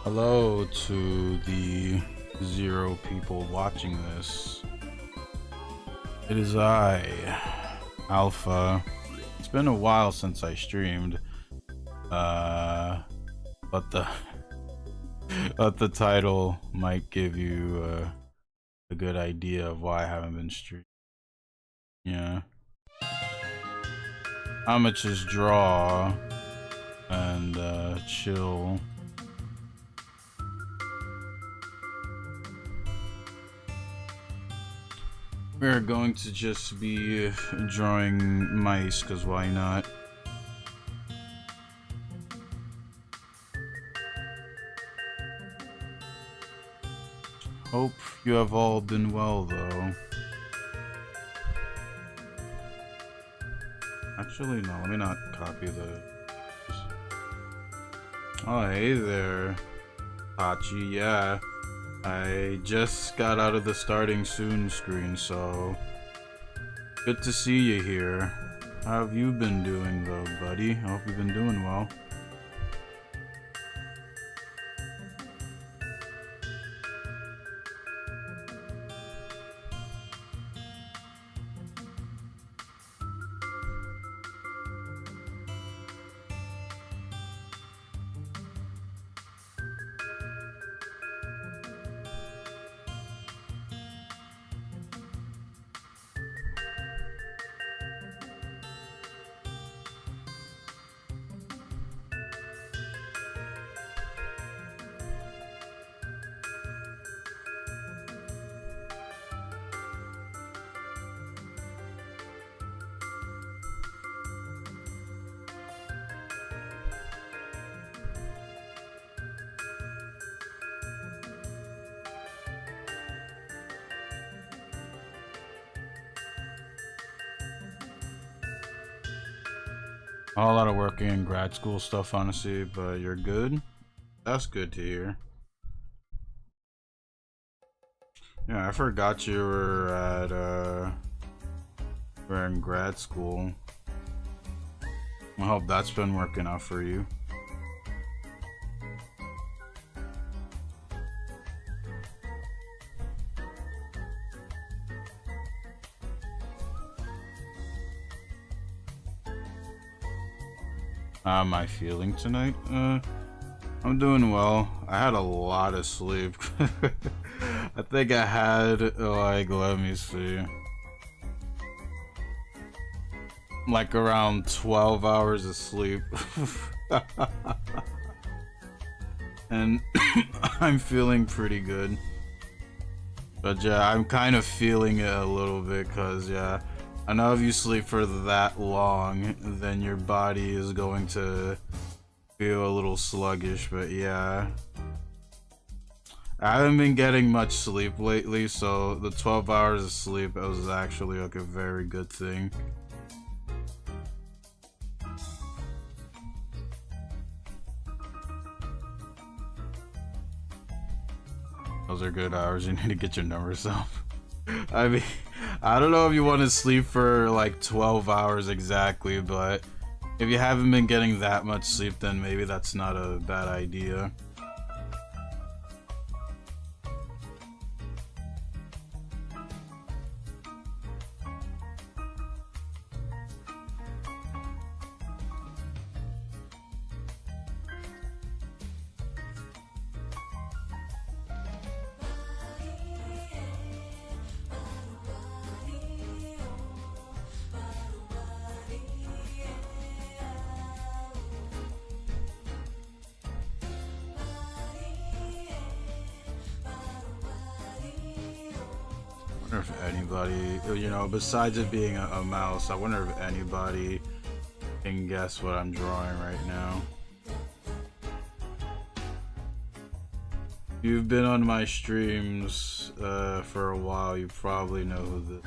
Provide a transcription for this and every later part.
Hello to the 0 people watching this. It is I, Alpha. It's been a while since I streamed, but the but the title might give you a good idea of why I haven't been streaming. Yeah, I'ma just draw and chill. We're going to just be drawing mice, because why not? Hope you have all been well, though. Actually, no, let me not copy the... Oh, hey there, Hachi, yeah. I just got out of the starting soon screen, so good to see you here. How have you been doing though, buddy? I hope you've been doing well. A lot of working in grad school stuff, honestly, but you're good? That's good to hear. Yeah, I forgot you were in grad school. I hope that's been working out for you. How am I feeling tonight? I'm doing well. I had a lot of sleep. I think I had, like, let me see, like around 12 hours of sleep. And I'm feeling pretty good. But yeah, I'm kind of feeling it a little bit, because yeah, I know if you sleep for that long, then your body is going to feel a little sluggish, but yeah. I haven't been getting much sleep lately, so the 12 hours of sleep was actually like a very good thing. Those are good hours. You need to get your numbers up. I mean, I don't know if you want to sleep for like 12 hours exactly, but if you haven't been getting that much sleep, then maybe that's not a bad idea. If anybody, you know, besides it being a mouse, I wonder if anybody can guess what I'm drawing right now. You've been on my streams for a while, you probably know who this.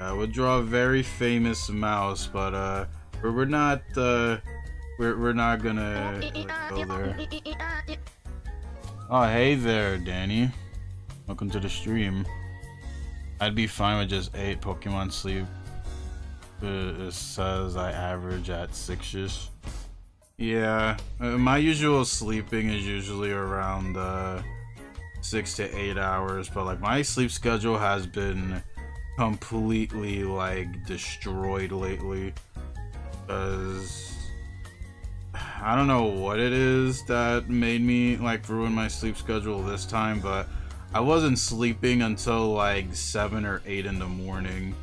I would draw a very famous mouse, but we're not we're not gonna go there. Oh, hey there, Danny. Welcome to the stream. I'd be fine with just 8 Pokemon sleep. It says I average at 6-ish. Yeah, my usual sleeping is usually around 6 to 8 hours, but like my sleep schedule has been completely like destroyed lately because I don't know what it is that made me like ruin my sleep schedule this time, but I wasn't sleeping until like 7 or 8 in the morning.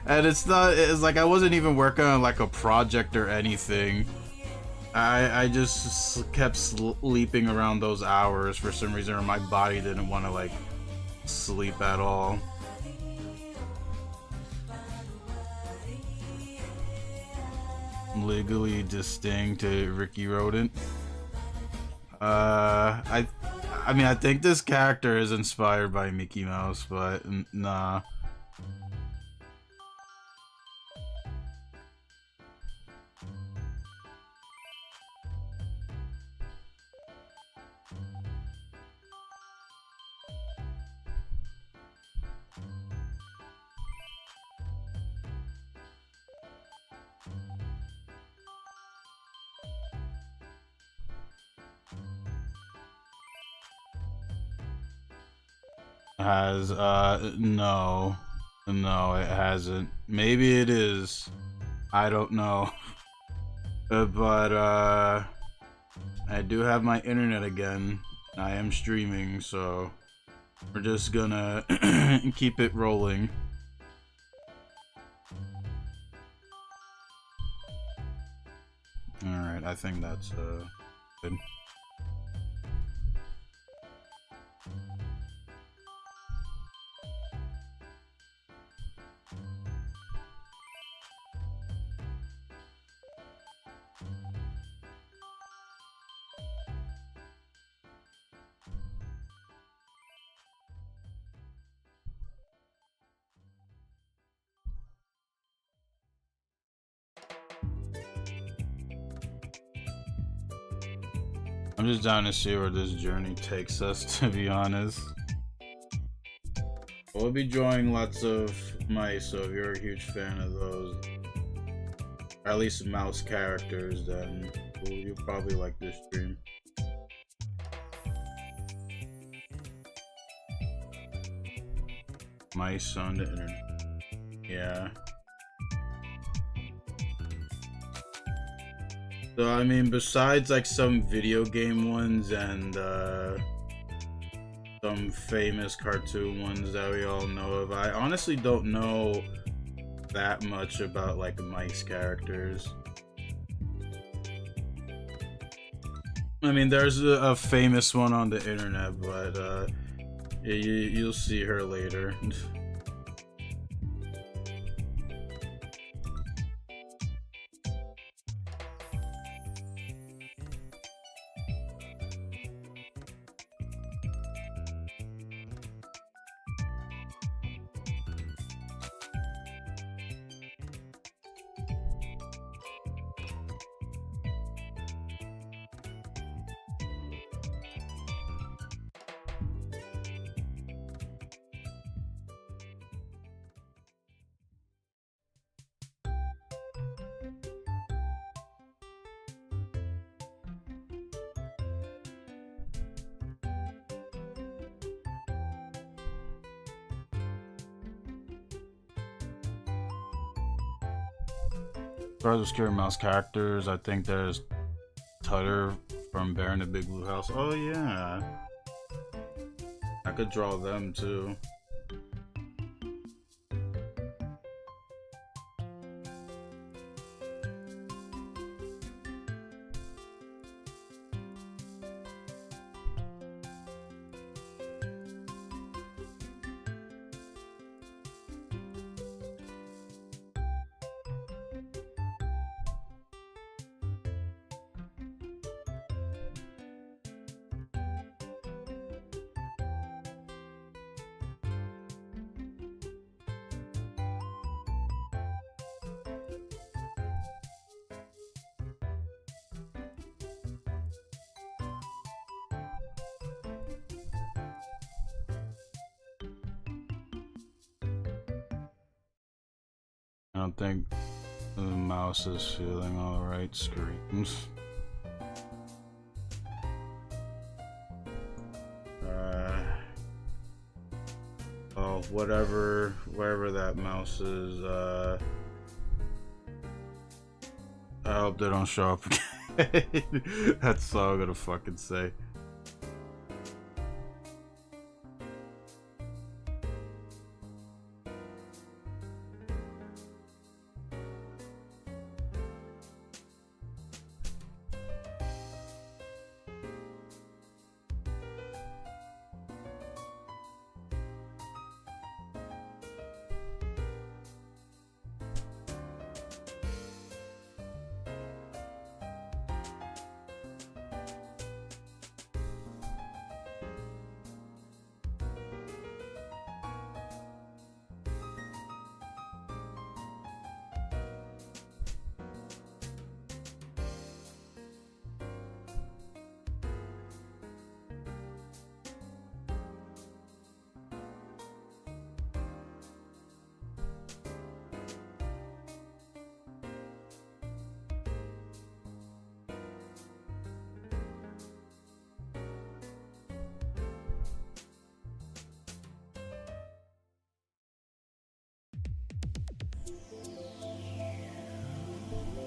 And it's like I wasn't even working on like a project or anything. I just kept sleeping around those hours for some reason, or my body didn't want to like sleep at all. Legally distinct Ricky Rodent. I mean, I think this character is inspired by Mickey Mouse, but nah. Has no, no, it hasn't. Maybe it is. I don't know. But I do have my internet again. I am streaming, so we're just gonna keep it rolling. Alright, I think that's good. I'm just down to see where this journey takes us, to be honest. We'll be drawing lots of mice, so if you're a huge fan of those, or at least mouse characters, then you'll probably like this stream. Mice on the internet. Yeah. So I mean, besides like some video game ones and some famous cartoon ones that we all know of, I honestly don't know that much about like mice characters. I mean, there's a famous one on the internet, but you'll see her later. For other scary mouse characters, I think there's Tutter from Bear in the Big Blue House. Oh yeah, I could draw them too. I don't think The mouse is feeling alright, screams. Oh, wherever that mouse is, I hope they don't show up again. That's all I'm gonna fucking say.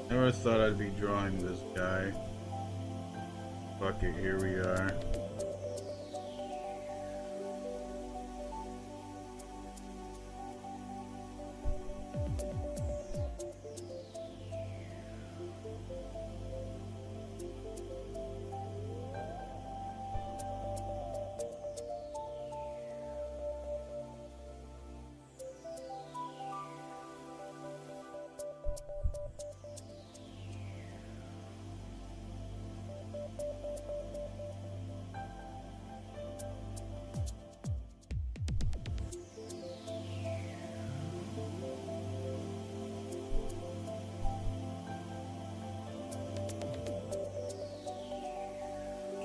Never thought I'd be drawing this guy. Fuck it, here we are.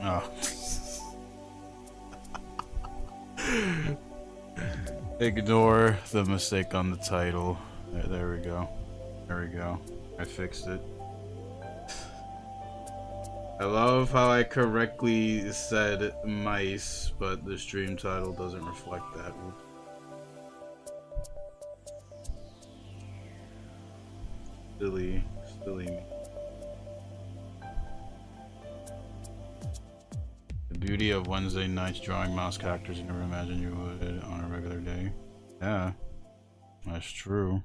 Oh. Ignore the mistake on the title. There we go. There we go. I fixed it. I love how I correctly said mice, but the stream title doesn't reflect that. Silly me. The beauty of Wednesday nights drawing mouse characters you never imagined you would on a regular day. Yeah, that's true.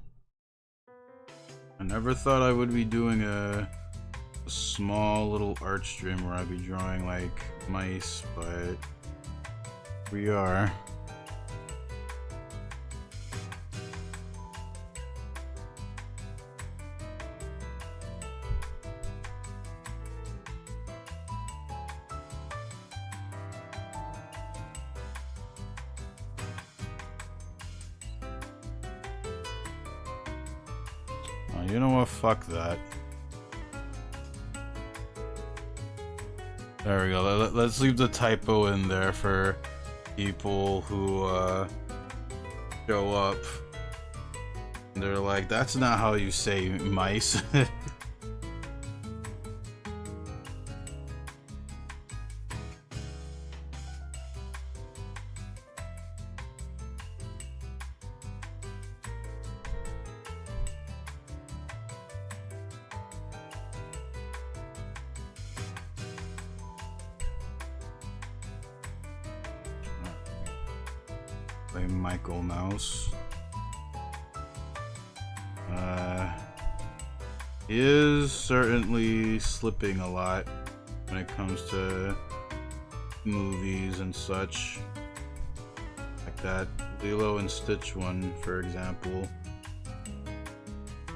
I never thought I would be doing a small little art stream where I'd be drawing like mice, but we are. You know what? Fuck that. There we go. Let's leave the typo in there for people who show up. They're like, that's not how you say mice. Michael Mouse. He is certainly slipping a lot when it comes to movies and such. Like that Lilo and Stitch one, for example.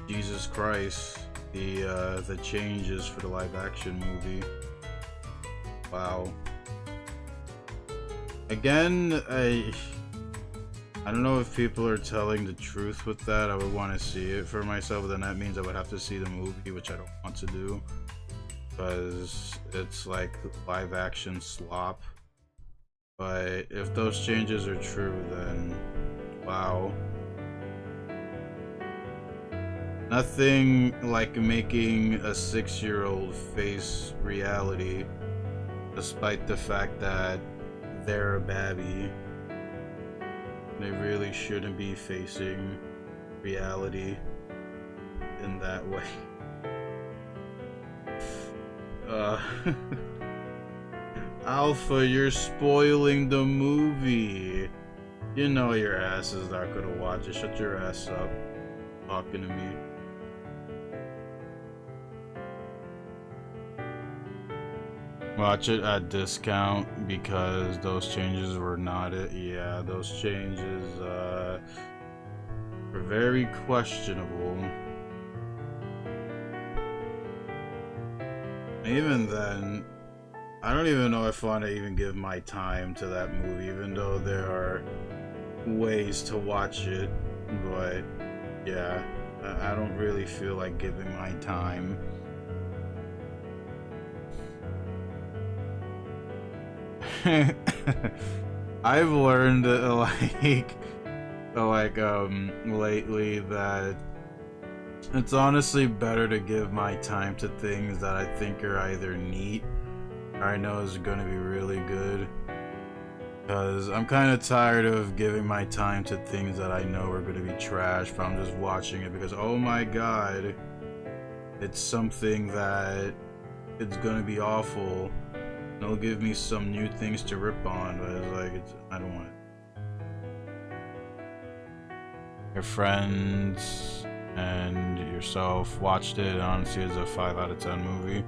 Jesus Christ, the changes for the live action movie. Wow. Again, I don't know if people are telling the truth with that. I would want to see it for myself, but then that means I would have to see the movie, which I don't want to do, because it's like live action slop. But if those changes are true, then wow. Nothing like making a 6-year-old face reality, despite the fact that they're a babby. They really shouldn't be facing reality in that way. Alpha, you're spoiling the movie. You know your ass is not gonna watch it. Shut your ass up. Talking to me. Watch it at discount because those changes were not it. Yeah, those changes were very questionable. Even then, I don't even know if I want to even give my time to that movie, even though there are ways to watch it. But yeah, I don't really feel like giving my time. I've learned lately that it's honestly better to give my time to things that I think are either neat or I know is gonna be really good. Because I'm kind of tired of giving my time to things that I know are gonna be trash, but I'm just watching it because, oh my god, it's something that it's gonna be awful. It'll give me some new things to rip on, but it's like, I don't want it. Your friends and yourself watched it, and honestly, it's a 5 out of 10 movie.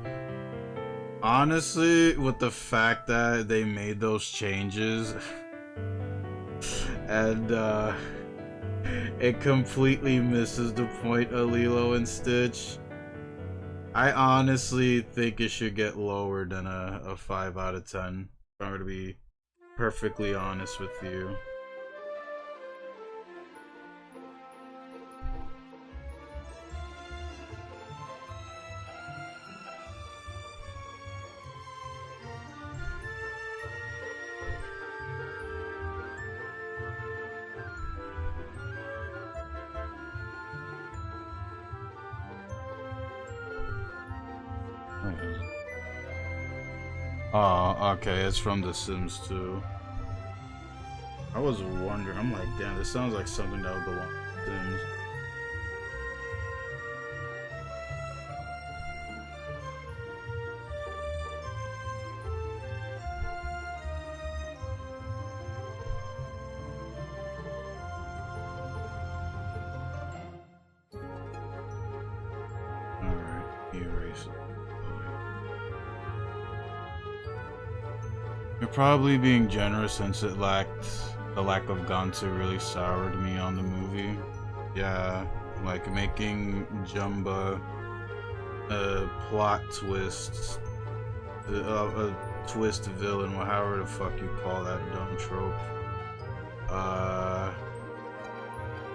Honestly, with the fact that they made those changes, and it completely misses the point of Lilo and Stitch, I honestly think it should get lower than a 5 out of 10. If I'm going to be perfectly honest with you. Oh, okay, it's from The Sims 2. I was wondering, I'm like, damn, this sounds like something that would belong to Sims. Alright, erase it. You're probably being generous since the lack of Gantu really soured me on the movie. Yeah, like making Jumba a plot twist, a twist villain, however the fuck you call that dumb trope.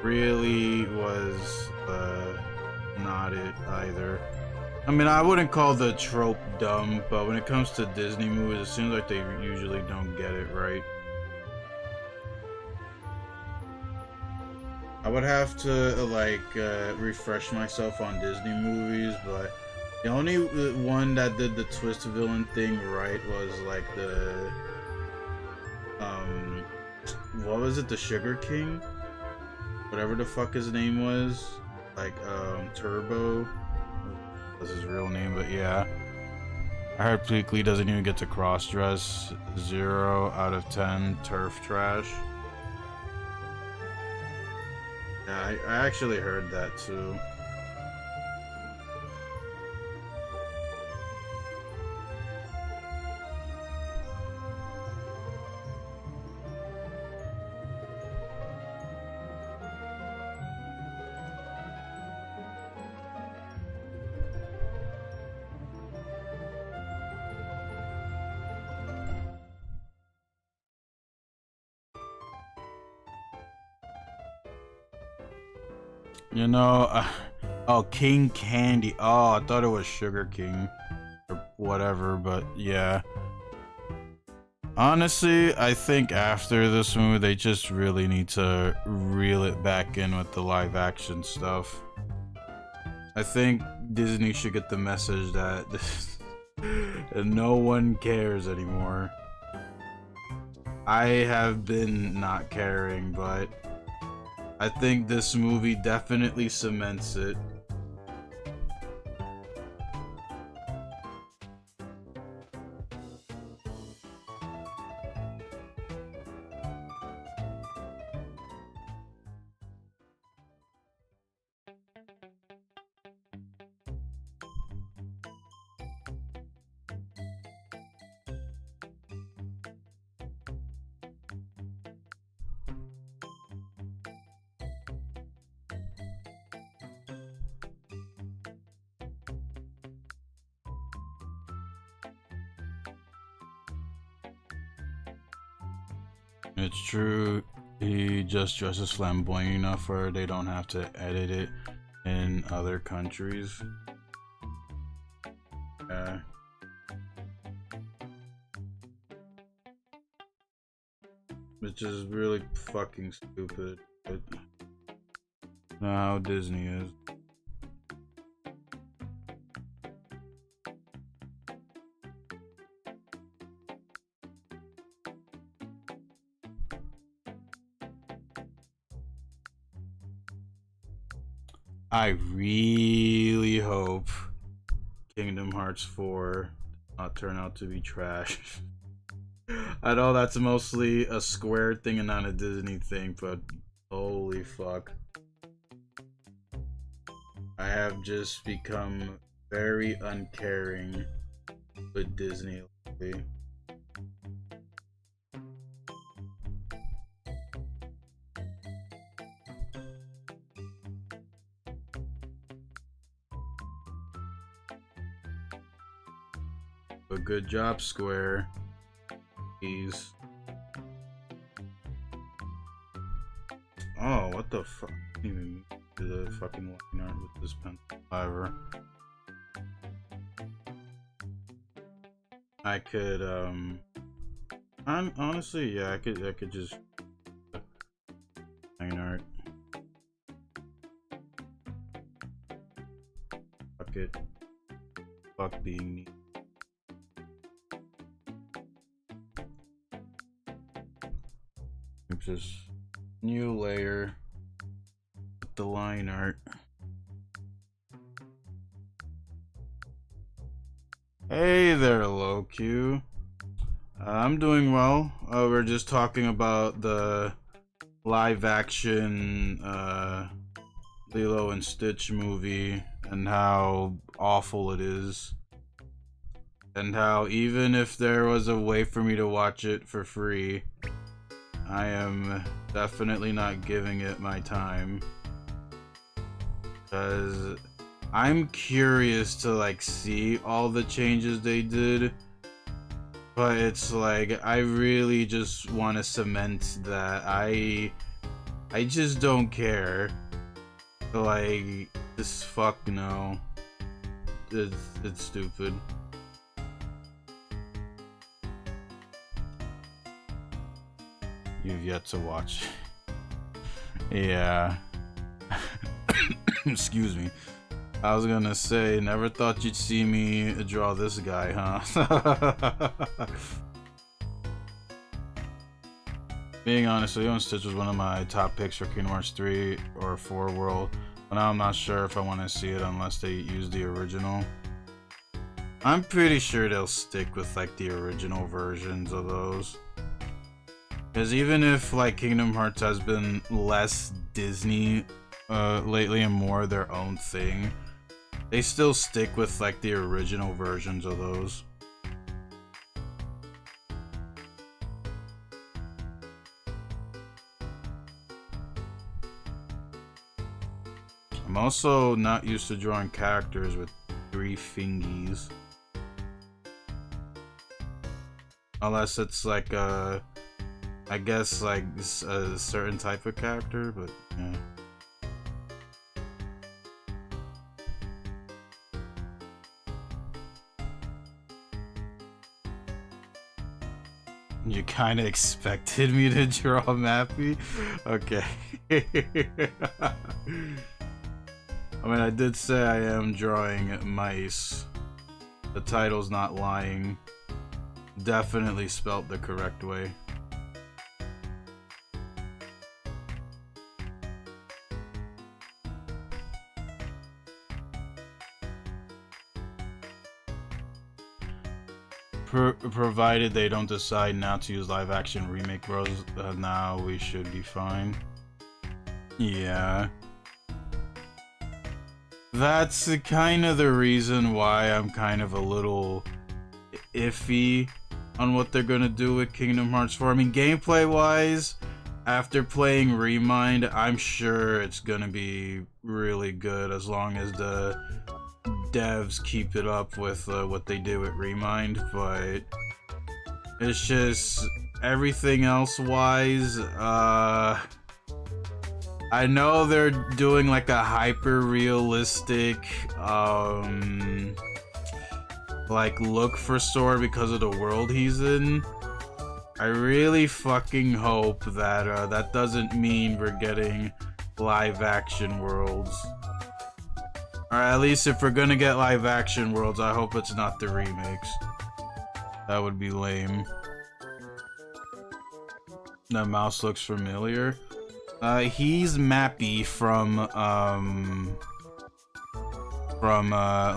Really was not it either. I mean, I wouldn't call the trope dumb, but when it comes to Disney movies, it seems like they usually don't get it right. I would have to refresh myself on Disney movies, but the only one that did the twist villain thing right was like the what was it, the Sugar King? Whatever the fuck his name was. Like Turbo was his real name, but yeah. I heard Pleakley doesn't even get to cross-dress. 0 out of 10 turf trash. Yeah, I actually heard that too. You know, oh, King Candy. Oh, I thought it was Sugar King or whatever, but yeah. Honestly, I think after this movie, they just really need to reel it back in with the live action stuff. I think Disney should get the message that no one cares anymore. I have been not caring, but I think this movie definitely cements it. It's true, he just dresses flamboyant enough where they don't have to edit it in other countries. Yeah. Which is really fucking stupid, but not how Disney is. I really hope Kingdom Hearts 4 does not turn out to be trash. I know that's mostly a Square thing and not a Disney thing, but holy fuck. I have just become very uncaring with Disney lately. But good job, Square. Please. Oh, what the fuck? I didn't even do the fucking line art with this pencil fiber. I could, honestly, yeah, I could just line art. Fuck it. Fuck being neat. Just new layer with the line art. Hey there, LowQ. I'm doing well. We're just talking about the live action Lilo and Stitch movie and how awful it is. And how even if there was a way for me to watch it for free, I am definitely not giving it my time, because I'm curious to like see all the changes they did, but it's like I really just want to cement that I just don't care. Like, this fuck no, it's stupid. You've yet to watch. Yeah. Excuse me. I was gonna say, never thought you'd see me draw this guy, huh? Being honest, Lilo and Stitch was one of my top picks for Kingdom Hearts 3 or 4 World, but now I'm not sure if I want to see it unless they use the original. I'm pretty sure they'll stick with like the original versions of those. Because even if like Kingdom Hearts has been less Disney lately and more their own thing, they still stick with like the original versions of those. I'm also not used to drawing characters with 3 fingies. Unless it's like a, I guess like a certain type of character, but yeah. You kind of expected me to draw Mappy? Okay. I mean, I did say I am drawing mice. The title's not lying. Definitely spelt the correct way. Provided they don't decide not to use live action remake bros, now we should be fine. Yeah. That's kind of the reason why I'm kind of a little iffy on what they're gonna do with Kingdom Hearts 4. I mean, gameplay wise, after playing Remind, I'm sure it's gonna be really good as long as the devs keep it up with what they did with Remind, but it's just everything else wise, I know they're doing like a hyper realistic like look for Sora because of the world he's in. I really fucking hope that that doesn't mean we're getting live action worlds. Or at least if we're gonna get live action worlds, I hope it's not the remakes. That would be lame. That mouse looks familiar. He's Mappy from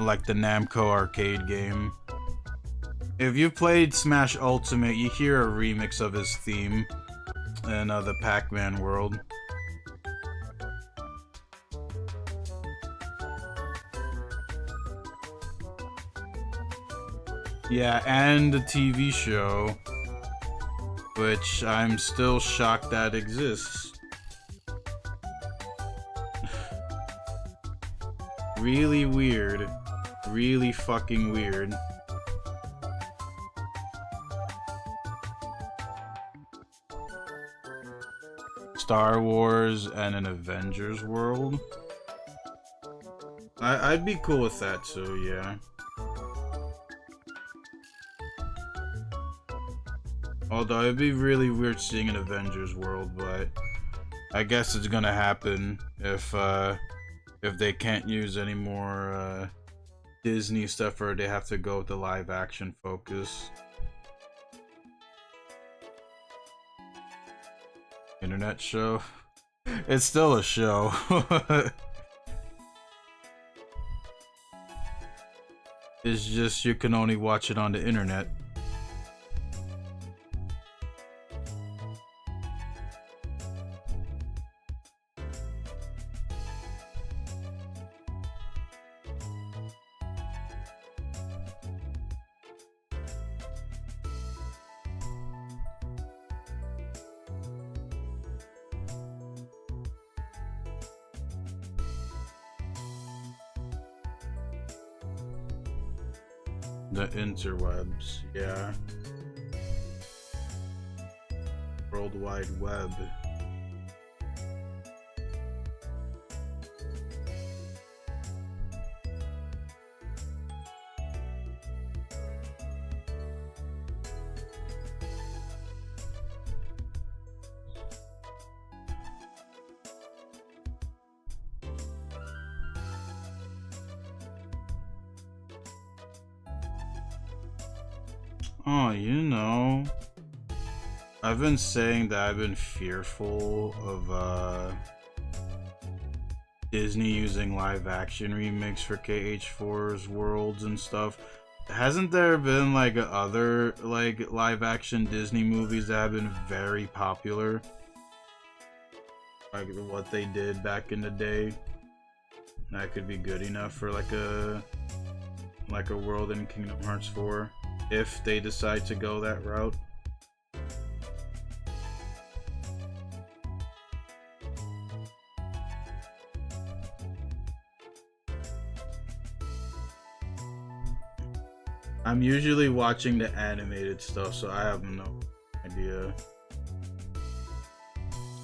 like the Namco arcade game. If you played Smash Ultimate, you hear a remix of his theme in the Pac-Man world. Yeah, and the TV show, which I'm still shocked that exists. Really weird. Really fucking weird. Star Wars and an Avengers world? I'd be cool with that too, yeah. Although it'd be really weird seeing an Avengers world, but I guess it's gonna happen if they can't use any more Disney stuff, or they have to go with the live action focus. Internet show? It's still a show. It's just you can only watch it on the internet. The interwebs, yeah. World Wide Web. Oh, you know, I've been saying that I've been fearful of Disney using live action remakes for KH4's worlds and stuff. Hasn't there been like other like live action Disney movies that have been very popular? Like what they did back in the day? That could be good enough for like a world in Kingdom Hearts 4. If they decide to go that route. I'm usually watching the animated stuff, so I have no idea.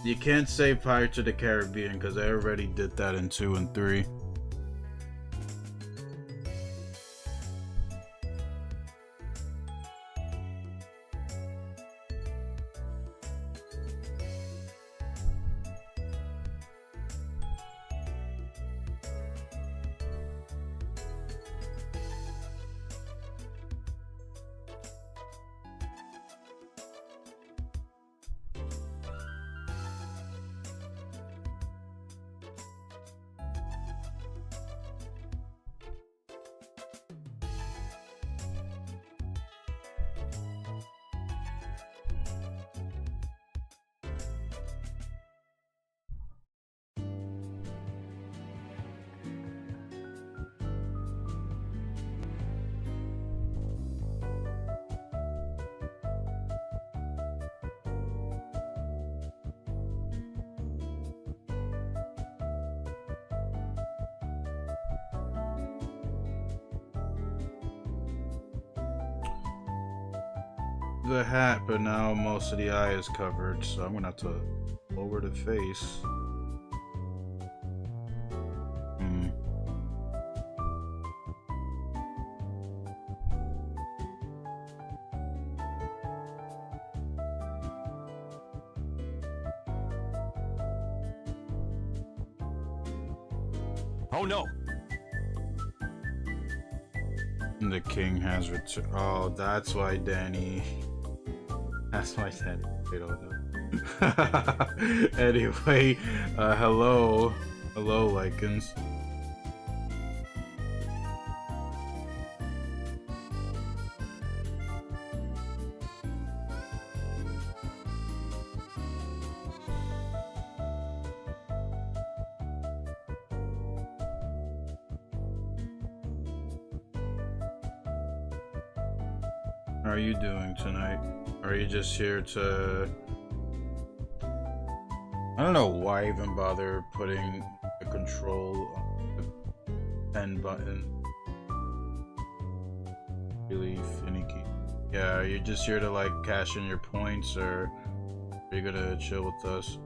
You can't say Pirates of the Caribbean because I already did that in 2 and 3. the hat, but now most of the eye is covered, so I'm gonna have to lower the face. Oh no! The king has returned. Oh, that's why Danny. That's why Danny. Wait, hold up. Anyway, hello. Hello, Lycans. How are you doing tonight? Are you just here to... I don't know why I even bother putting the control on the pen button. Really finicky. Yeah, are you just here to like cash in your points, or are you gonna chill with us?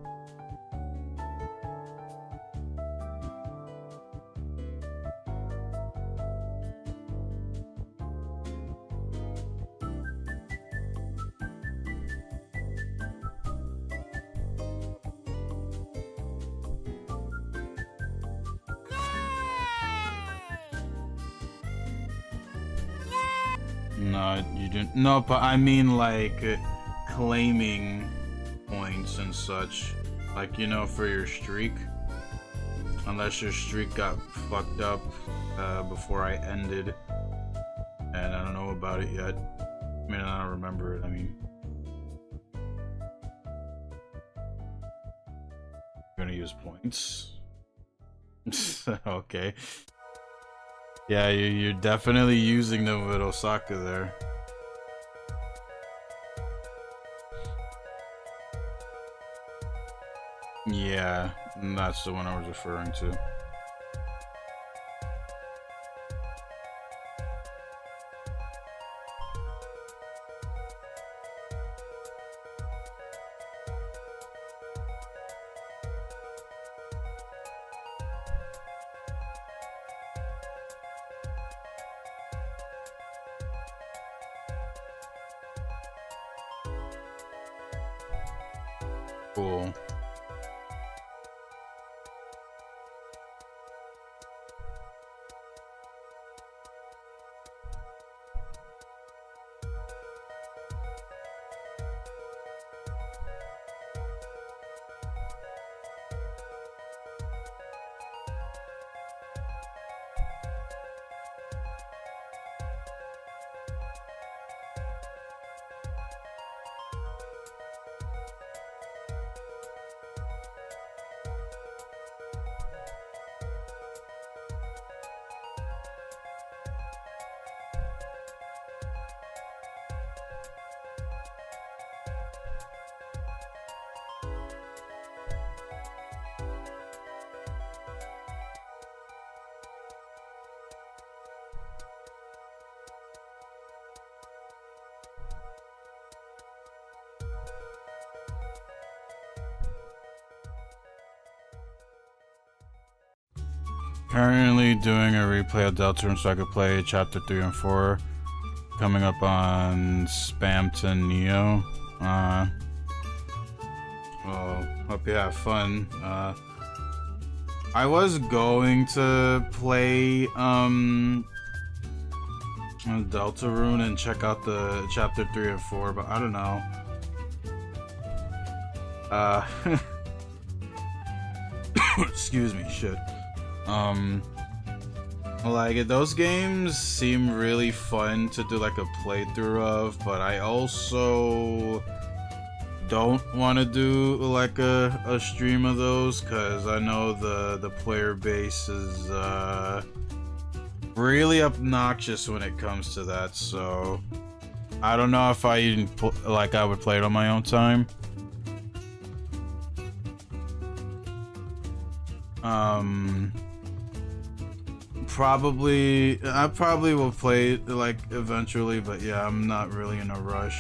No, you didn't. No, but I mean like claiming points and such. Like, you know, for your streak. Unless your streak got fucked up before I ended. And I don't know about it yet. I mean, I don't remember it. I mean, I'm gonna use points. Okay. Yeah, you're definitely using them with Osaka there. Yeah, that's the one I was referring to. Cool. Currently doing a replay of Deltarune so I could play chapter 3 and 4. Coming up on Spamton Neo. Well, hope you have fun. I was going to play Deltarune and check out the chapter 3 and 4, but I don't know. Excuse me, shit. Like, those games seem really fun to do like a playthrough of, but I also don't want to do like a stream of those, because I know the player base is really obnoxious when it comes to that, so I don't know if I even like I would play it on my own time. I probably will play it like eventually, but yeah, I'm not really in a rush.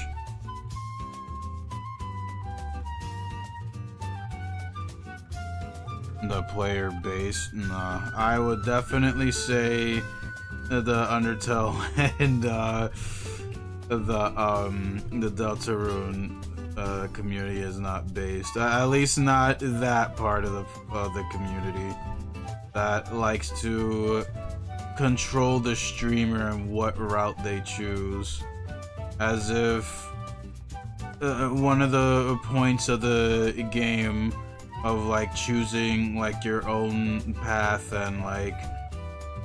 the player base. Nah, I would definitely say the Undertale and the Deltarune community is not based. At least not that part of the community that likes to control the streamer and what route they choose, as if one of the points of the game of like choosing like your own path and like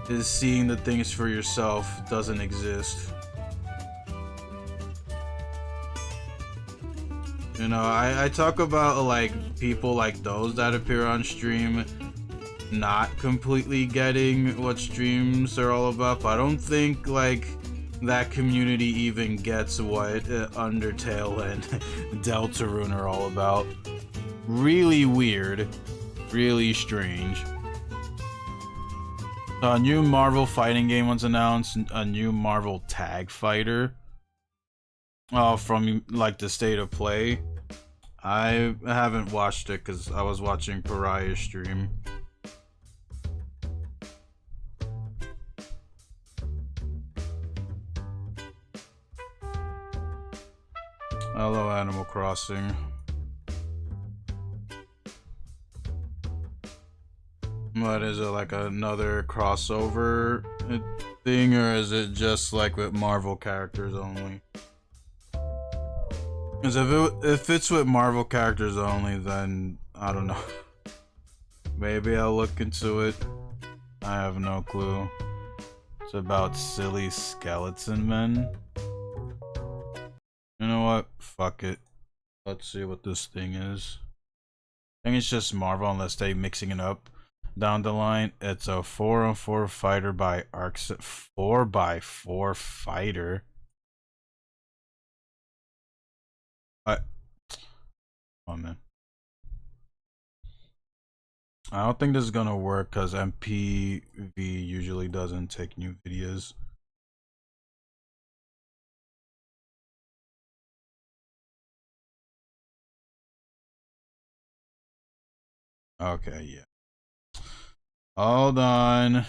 is seeing the things for yourself doesn't exist. You know, I talk about like people like those that appear on stream not completely getting what streams are all about, but I don't think like that community even gets what Undertale and Deltarune are all about. Really weird, really strange. A new Marvel fighting game was announced, a new Marvel tag fighter. From like the State of Play. I haven't watched it because I was watching Pariah's stream. Hello, Animal Crossing. What is it, like another crossover thing, or is it just like with Marvel characters only? Because if it's with Marvel characters only, then I don't know. Maybe I'll look into it. I have no clue. It's about silly skeleton men. You know what? Fuck it. Let's see what this thing is. I think it's just Marvel unless they mixing it up down the line. It's a 4-on-4 fighter by Arcs. 4x4 fighter. Oh man. I don't think this is gonna work because MPV usually doesn't take new videos. Okay, yeah. Hold on.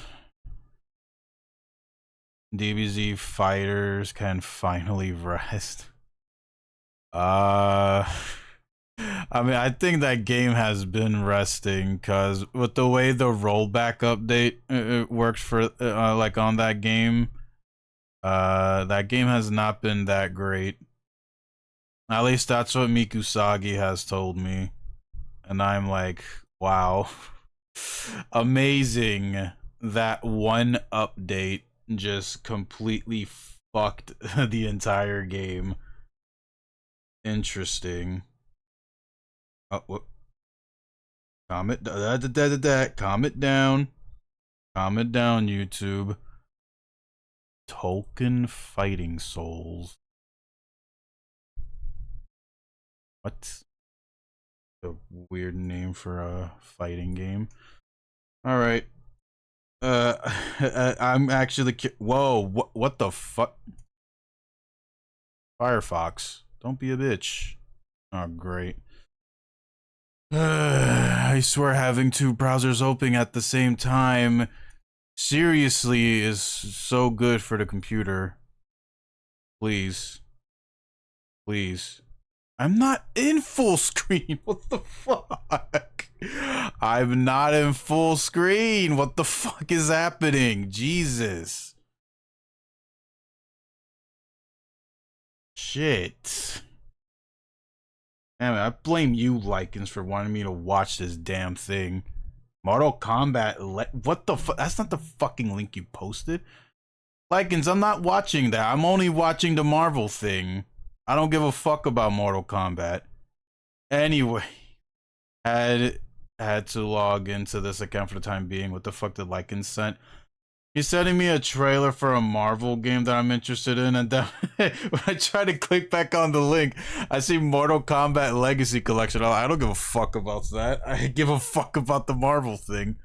DBZ fighters can finally rest. I mean, I think that game has been resting because with the way the rollback update works for like on that game has not been that great. At least that's what Mikusagi has told me, and I'm like, wow. Amazing that one update just completely fucked the entire game. Interesting. Oh, what? Calm it down. Calm it down. Calm it down, YouTube. Tolkien Fighting Souls. What? A weird name for a fighting game. All right. I'm actually. Whoa! What the fuck? Firefox, don't be a bitch. Oh, great. I swear having two browsers open at the same time seriously is so good for the computer. Please. Please. I'm not in full screen. What the fuck? I'm not in full screen. What the fuck is happening? Jesus. Shit. Damn it, I blame you, Lycans, for wanting me to watch this damn thing. Mortal Kombat, what the fuck? That's not the fucking link you posted. Lycans, I'm not watching that. I'm only watching the Marvel thing. I don't give a fuck about Mortal Kombat. Anyway, had to log into this account for the time being. What the fuck did Lycans sent? He's sending me a trailer for a Marvel game that I'm interested in, and then when I try to click back on the link, I see Mortal Kombat Legacy Collection. I don't give a fuck about that. I give a fuck about the Marvel thing.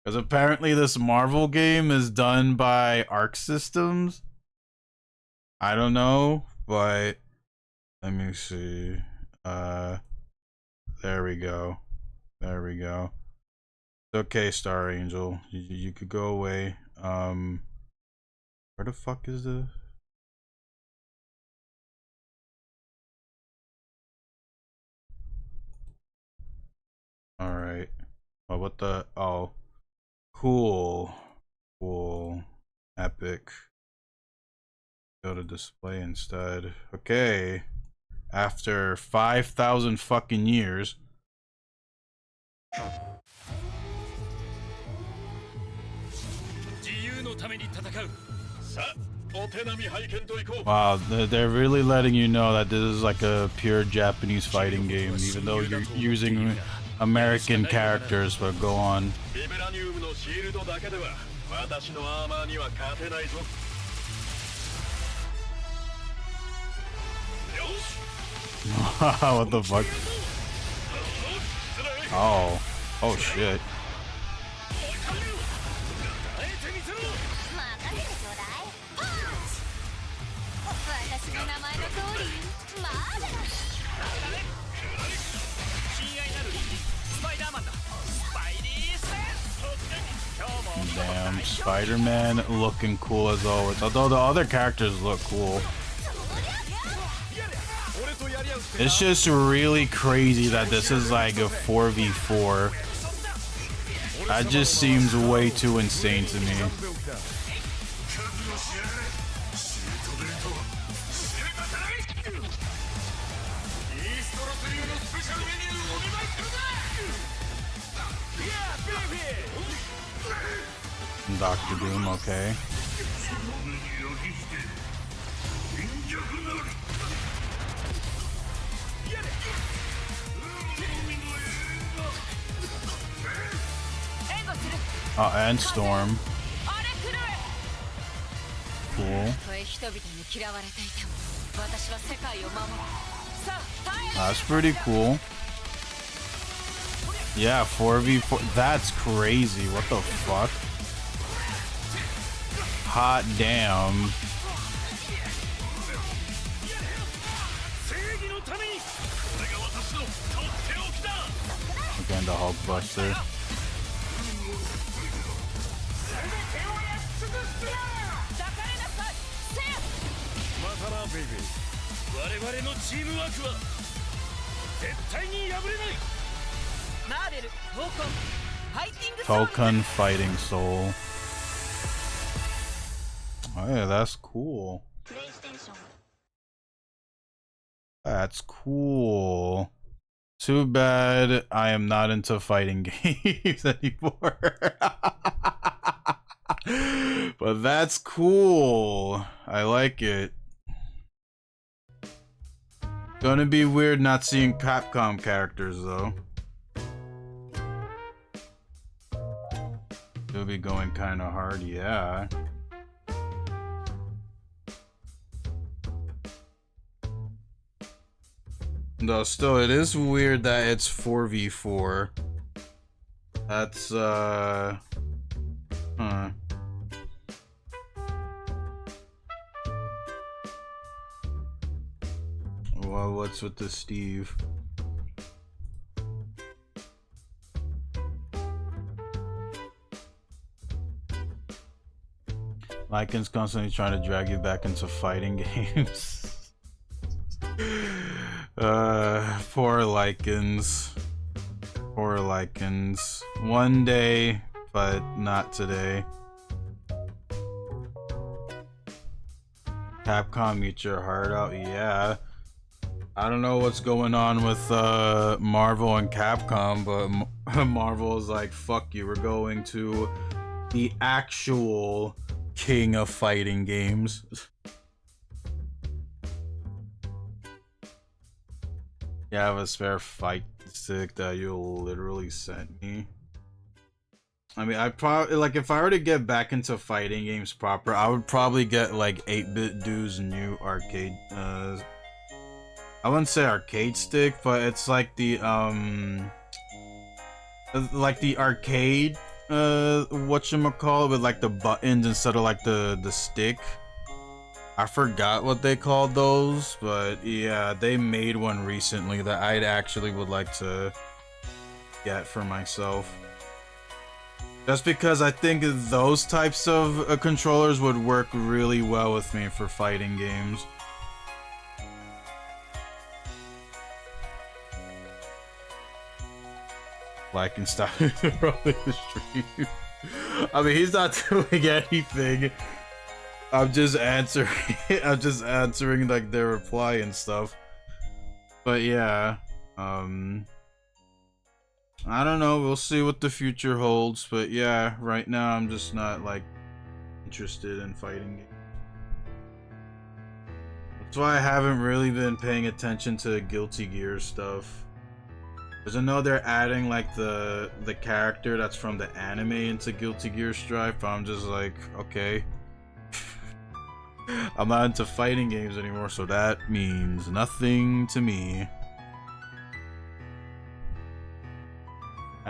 Because apparently this Marvel game is done by Arc Systems. I don't know, but let me see. There we go. There we go. Okay, Star Angel, you could go away. Where the fuck is the? All right. Oh, what the? Oh, cool, cool, epic. Go to display instead. Okay. After 5,000 fucking years. Wow, they're really letting you know that this is like a pure Japanese fighting game, even though you're using American characters, but go on. What the fuck? Oh. Oh shit. Damn, Spider-Man looking cool as always. Although the other characters look cool. It's just really crazy that this is like a 4v4. That just seems way too insane to me. Dr. Doom, okay. Oh, and Storm. Cool. That's pretty cool. Yeah, 4v4. That's crazy. What the fuck? Hot damn. Again, the Hulkbuster. Token Fighting Soul. Oh yeah, that's cool. That's cool. Too bad I am not into fighting games anymore. But that's cool. I like it. Gonna be weird not seeing Capcom characters though. It'll be going kind of hard, yeah. Though still, it is weird that it's 4v4. That's huh. Well, what's with the Steve? Lycan's constantly trying to drag you back into fighting games. Poor Lycans. Poor Lycans. One day, but not today. Capcom, eat your heart out. Yeah. I don't know what's going on with Marvel and Capcom, but Marvel is like, fuck you, we're going to the actual king of fighting games. Yeah, I have a spare fight stick that you'll literally send me. I mean, I probably, like, if I were to get back into fighting games proper, I would probably get like 8-Bit Do's new arcade, I wouldn't say arcade stick, but it's like the arcade whatchamacallit with like the buttons instead of like the stick. I forgot what they called those, but yeah, they made one recently that I'd actually would like to get for myself. Just because I think those types of controllers would work really well with me for fighting games. Like and stop rolling the stream. I mean, he's not doing anything. I'm just answering. I'm just answering like their reply and stuff. But yeah, I don't know. We'll see what the future holds. But yeah, right now I'm just not like interested in fighting games. That's why I haven't really been paying attention to Guilty Gear stuff. Because I know they're adding like the character that's from the anime into Guilty Gear Strive. But I'm just like, okay. I'm not into fighting games anymore, so that means nothing to me.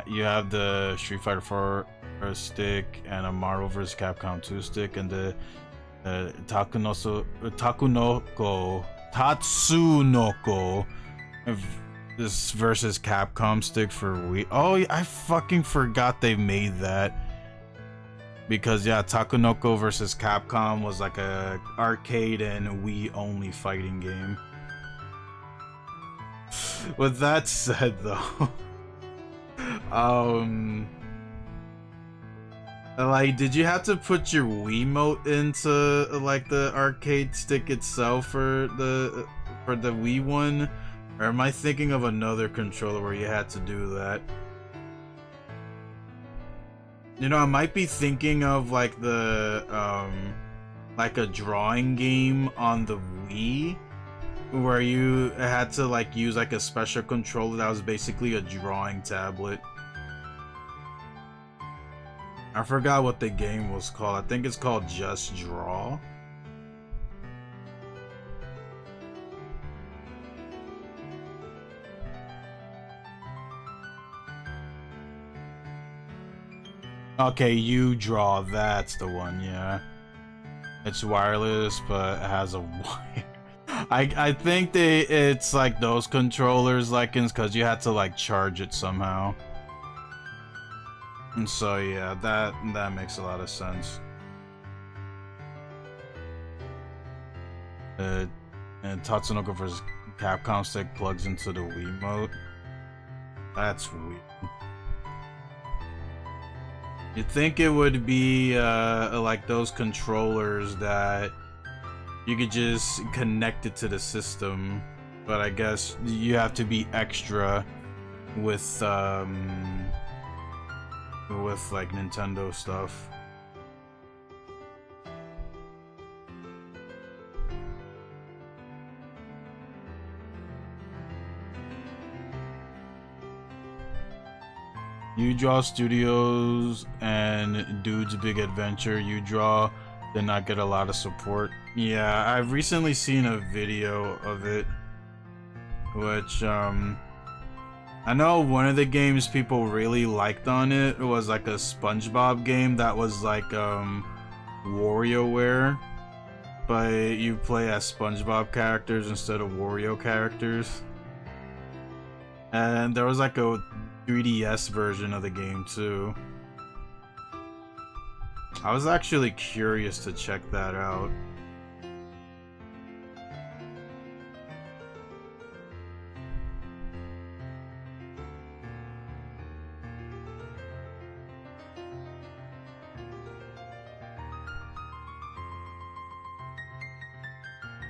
You have the Street Fighter 4 stick and a Marvel vs. Capcom 2 stick and the Tatsunoko this versus Capcom stick for Wii. Oh, I fucking forgot they made that. Because yeah, Takunoko vs. Capcom was like a arcade and Wii only fighting game. With that said though, like, did you have to put your Wiimote into like the arcade stick itself for the Wii one? Or am I thinking of another controller where you had to do that? You know, I might be thinking of like the like a drawing game on the Wii where you had to like use like a special controller that was basically a drawing tablet. I forgot what the game was called. I think it's called Just Draw. Okay, You Draw, that's the one, yeah. It's wireless, but it has a wire. I think it's like those controllers, like, because you had to like charge it somehow. And so yeah, that makes a lot of sense. And Tatsunoko vs. Capcom stick plugs into the Wiimote. That's weird. You'd think it would be like those controllers that you could just connect it to the system, but I guess you have to be extra with like Nintendo stuff. You Draw Studios and Dude's Big Adventure. You Draw did not get a lot of support. Yeah, I've recently seen a video of it, which I know one of the games people really liked on it was like a SpongeBob game that was like WarioWare, but you play as SpongeBob characters instead of Wario characters. And there was like a 3DS version of the game too. I was actually curious to check that out.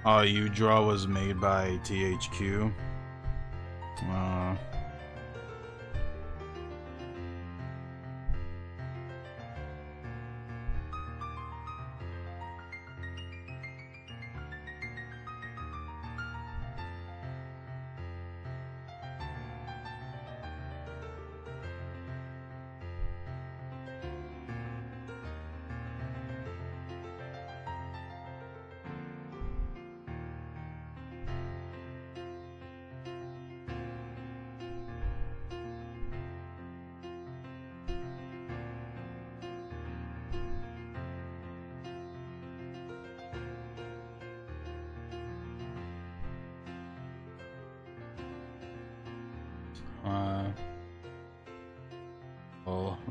Oh, You Draw was made by THQ.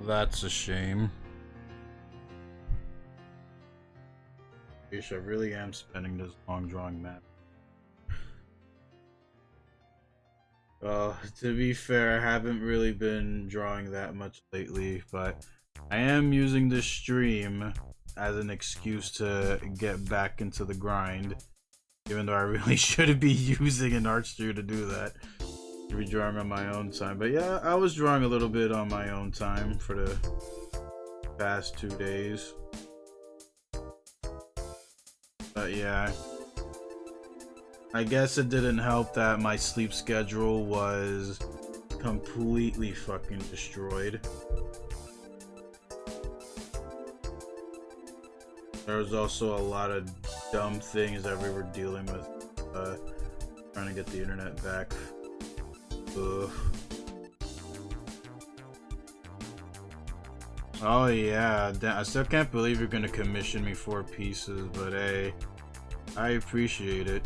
That's a shame. Gosh, I really am spending this long drawing map. Well, to be fair, I haven't really been drawing that much lately, but I am using this stream as an excuse to get back into the grind, even though I really shouldn't be using an art studio to do that. To be drawing on my own time. But yeah, I was drawing a little bit on my own time for the past 2 days. But yeah, I guess it didn't help that my sleep schedule was completely fucking destroyed. There was also a lot of dumb things that we were dealing with, trying to get the internet back. Ugh. Oh yeah, I still can't believe you're gonna commission me 4 pieces, but hey, I appreciate it.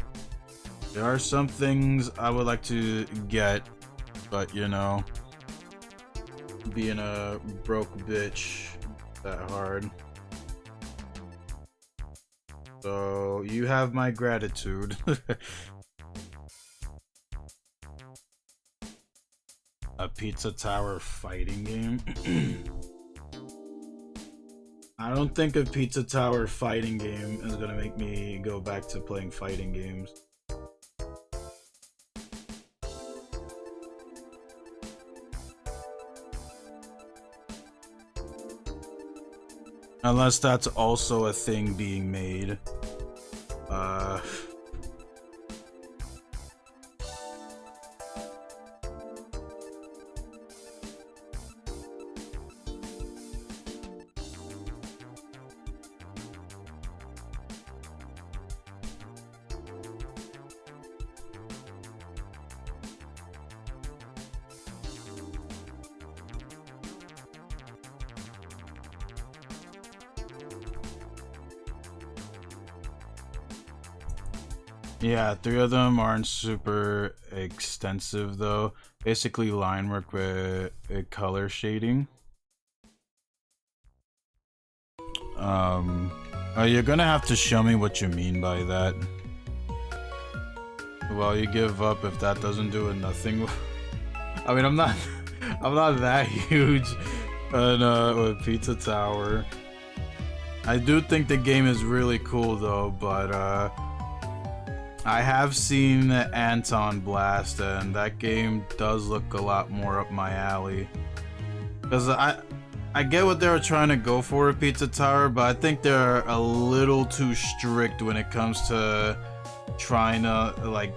There are some things I would like to get, but you know, being a broke bitch that hard. So you have my gratitude. A Pizza Tower fighting game? I don't think a Pizza Tower fighting game is gonna make me go back to playing fighting games. Unless that's also a thing being made. Yeah, 3 of them aren't super extensive though. Basically line work with color shading. You're gonna have to show me what you mean by that. Well, you give up if that doesn't do it, nothing. I mean, I'm not that huge with Pizza Tower. I do think the game is really cool though, but I have seen Anton Blast, and that game does look a lot more up my alley. Because I get what they were trying to go for with Pizza Tower, but I think they're a little too strict when it comes to trying to, like,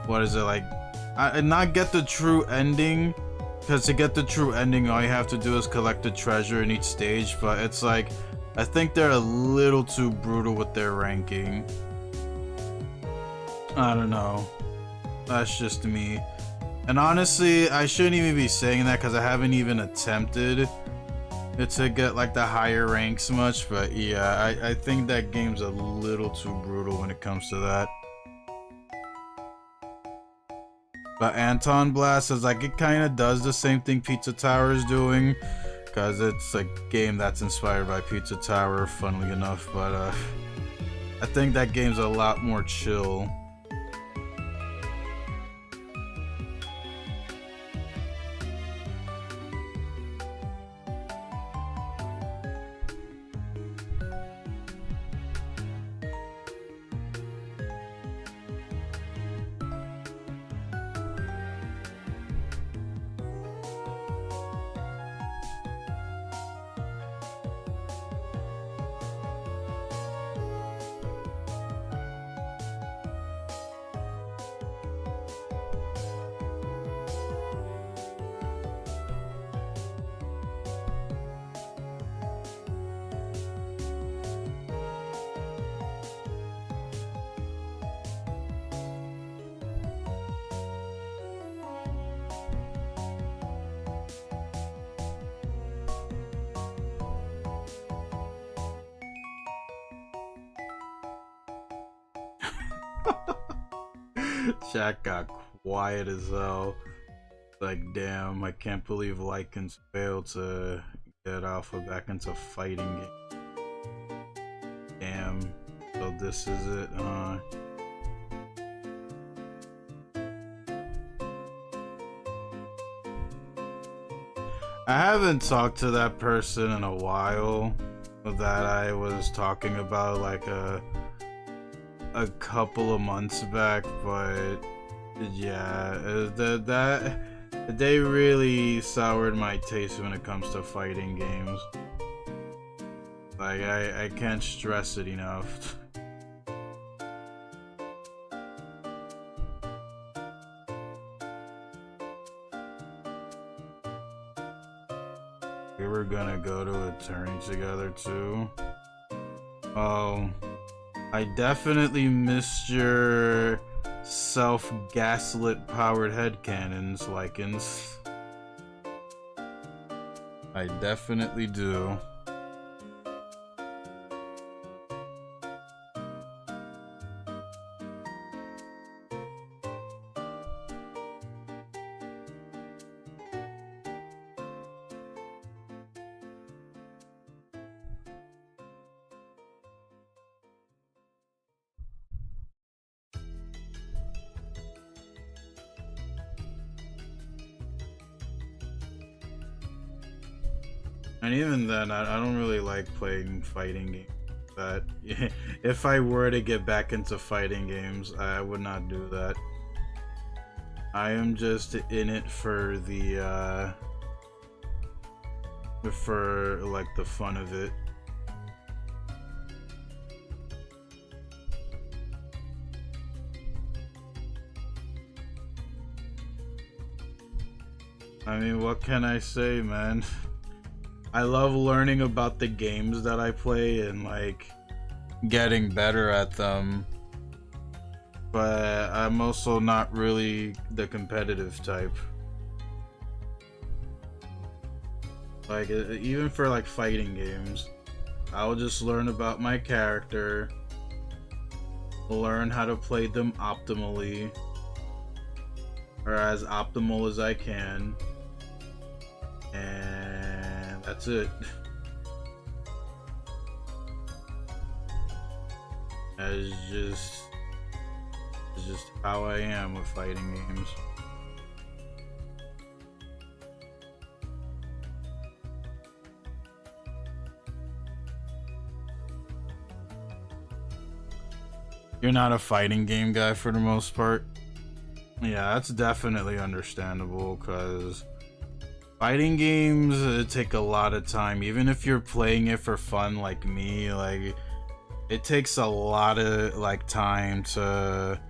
what is it, like, not get the true ending. Because to get the true ending, all you have to do is collect the treasure in each stage, but it's like, I think they're a little too brutal with their ranking. I don't know. That's just me. And honestly, I shouldn't even be saying that because I haven't even attempted to get like the higher ranks much. But yeah, I think that game's a little too brutal when it comes to that. But Anton Blast is like, it kind of does the same thing Pizza Tower is doing. Because it's a game that's inspired by Pizza Tower, funnily enough, but I think that game's a lot more chill. Chat got quiet as hell. Like, damn, I can't believe Lycans failed to get Alpha back into fighting game. Damn. So this is it, huh? I haven't talked to that person in a while that I was talking about like a couple of months back, but yeah, that they really soured my taste when it comes to fighting games. Like I can't stress it enough. We were gonna go to Attorney together too. Oh, I definitely missed your self-gaslit powered headcanons, Lycans. I definitely do. And even then, I don't really like playing fighting games. But if I were to get back into fighting games, I would not do that. I am just in it for the like the fun of it. I mean, what can I say, man? I love learning about the games that I play and like getting better at them. But I'm also not really the competitive type. Like even for like fighting games, I'll just learn about my character, learn how to play them optimally, or as optimal as I can, and that's it. It's just how I am with fighting games. You're not a fighting game guy for the most part. Yeah, that's definitely understandable, because fighting games take a lot of time. Even if you're playing it for fun like me, like it takes a lot of like time to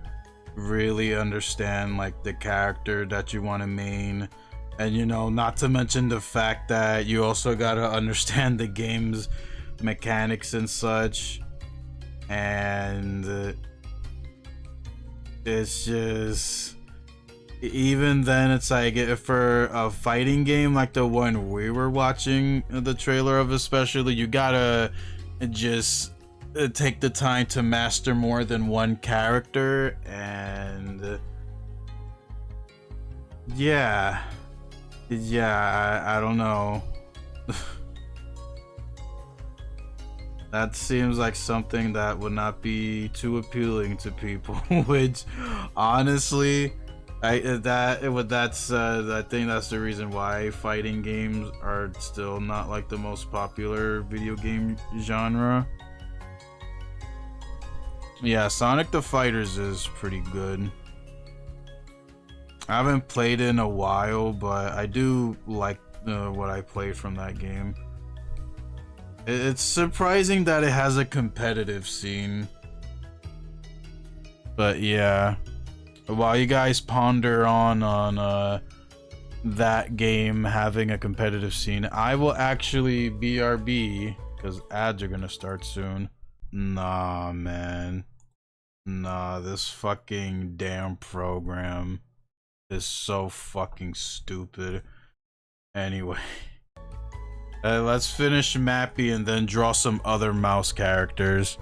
really understand like the character that you want to main, and you know, not to mention the fact that you also gotta understand the game's mechanics and such. And it's just, even then, it's like for a fighting game like the one we were watching the trailer of, especially, you gotta just take the time to master more than one character. And yeah, I don't know. That seems like something that would not be too appealing to people, which honestly, I think that's the reason why fighting games are still not like the most popular video game genre. Yeah, Sonic the Fighters is pretty good. I haven't played it in a while, but I do like what I played from that game. It's surprising that it has a competitive scene. But yeah, while you guys ponder on that game having a competitive scene, I will actually BRB, because ads are gonna start soon. Nah, man. Nah, this fucking damn program is so fucking stupid. Anyway. Let's finish Mappy and then draw some other mouse characters.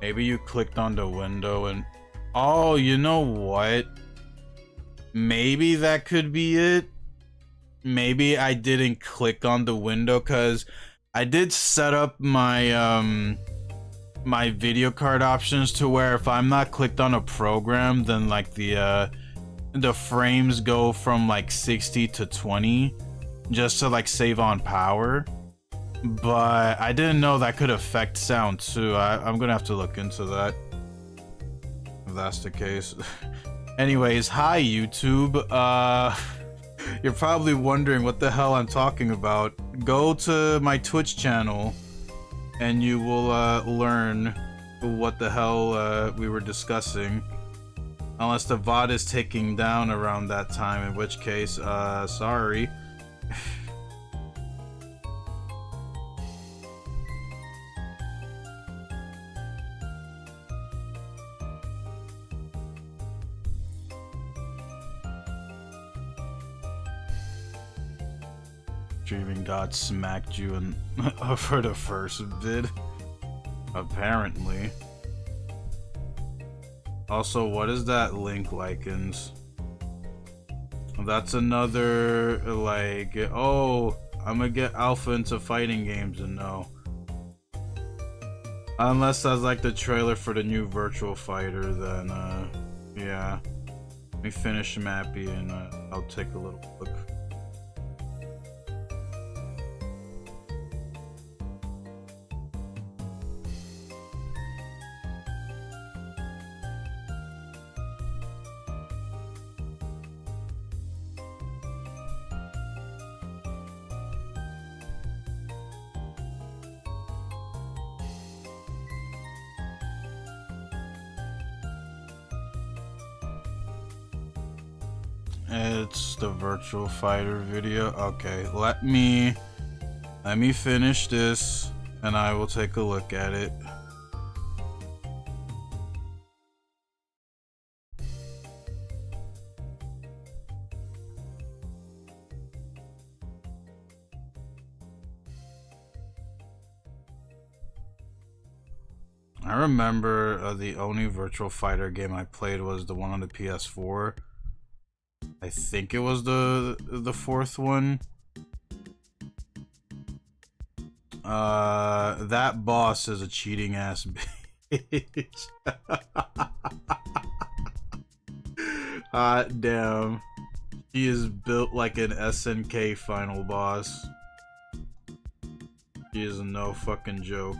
Maybe you clicked on the window and... Oh, you know what? maybe that could be it. Maybe I didn't click on the window, because I did set up my my video card options to where if I'm not clicked on a program, then like the frames go from like 60 to 20 just to like save on power. But I didn't know that could affect sound too. I'm gonna have to look into that if that's the case. Anyways, hi YouTube. You're probably wondering what the hell I'm talking about. Go to my Twitch channel and you will learn what the hell we were discussing. Unless the VOD is taking down around that time, in which case, sorry. Streaming God smacked you in for the first vid, apparently. Also, what is that link likens? That's another like, oh, I'm gonna get Alpha into fighting games, and no. Unless that's like the trailer for the new Virtual Fighter, then yeah. Let me finish Mappy and I'll take a little look. It's the Virtual Fighter video. Okay, let me finish this and I will take a look at it. I remember the only Virtual Fighter game I played was the one on the PS4. I think it was the fourth one. That boss is a cheating ass bitch. Hot damn. He is built like an SNK final boss. He is no fucking joke.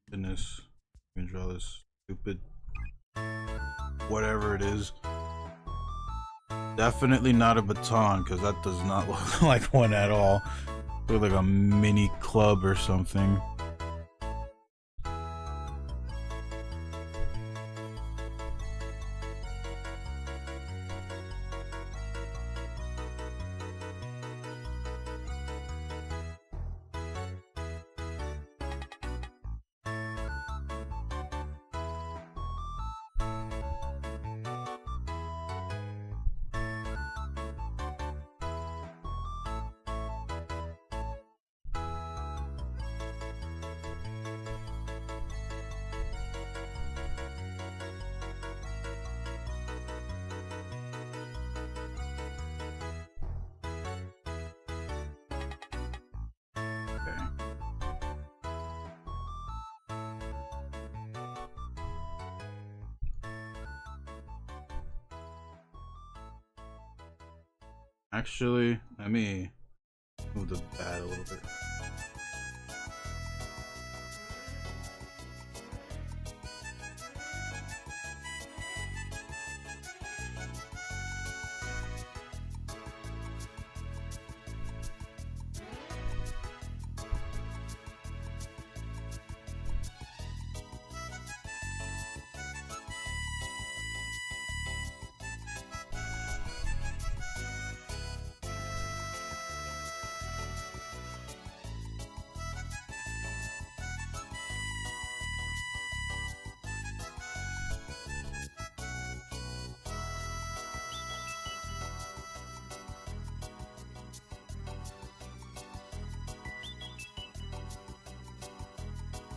Goodness, you can draw this stupid whatever it is. Definitely not a baton, because that does not look like one at all. Look like a mini club or something. Actually, let me move the bat a little bit.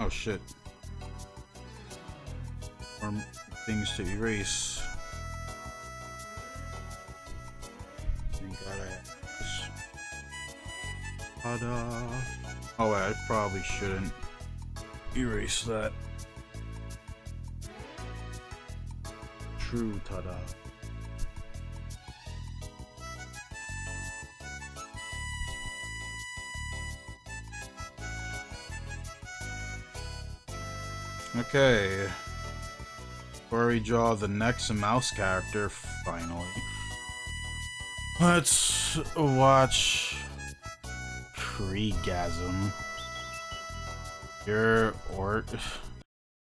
Oh shit. More things to erase. Ta-da. Oh wait, I probably shouldn't erase that. True ta-da. Okay. Before we draw the next mouse character, finally, let's watch Pregasm.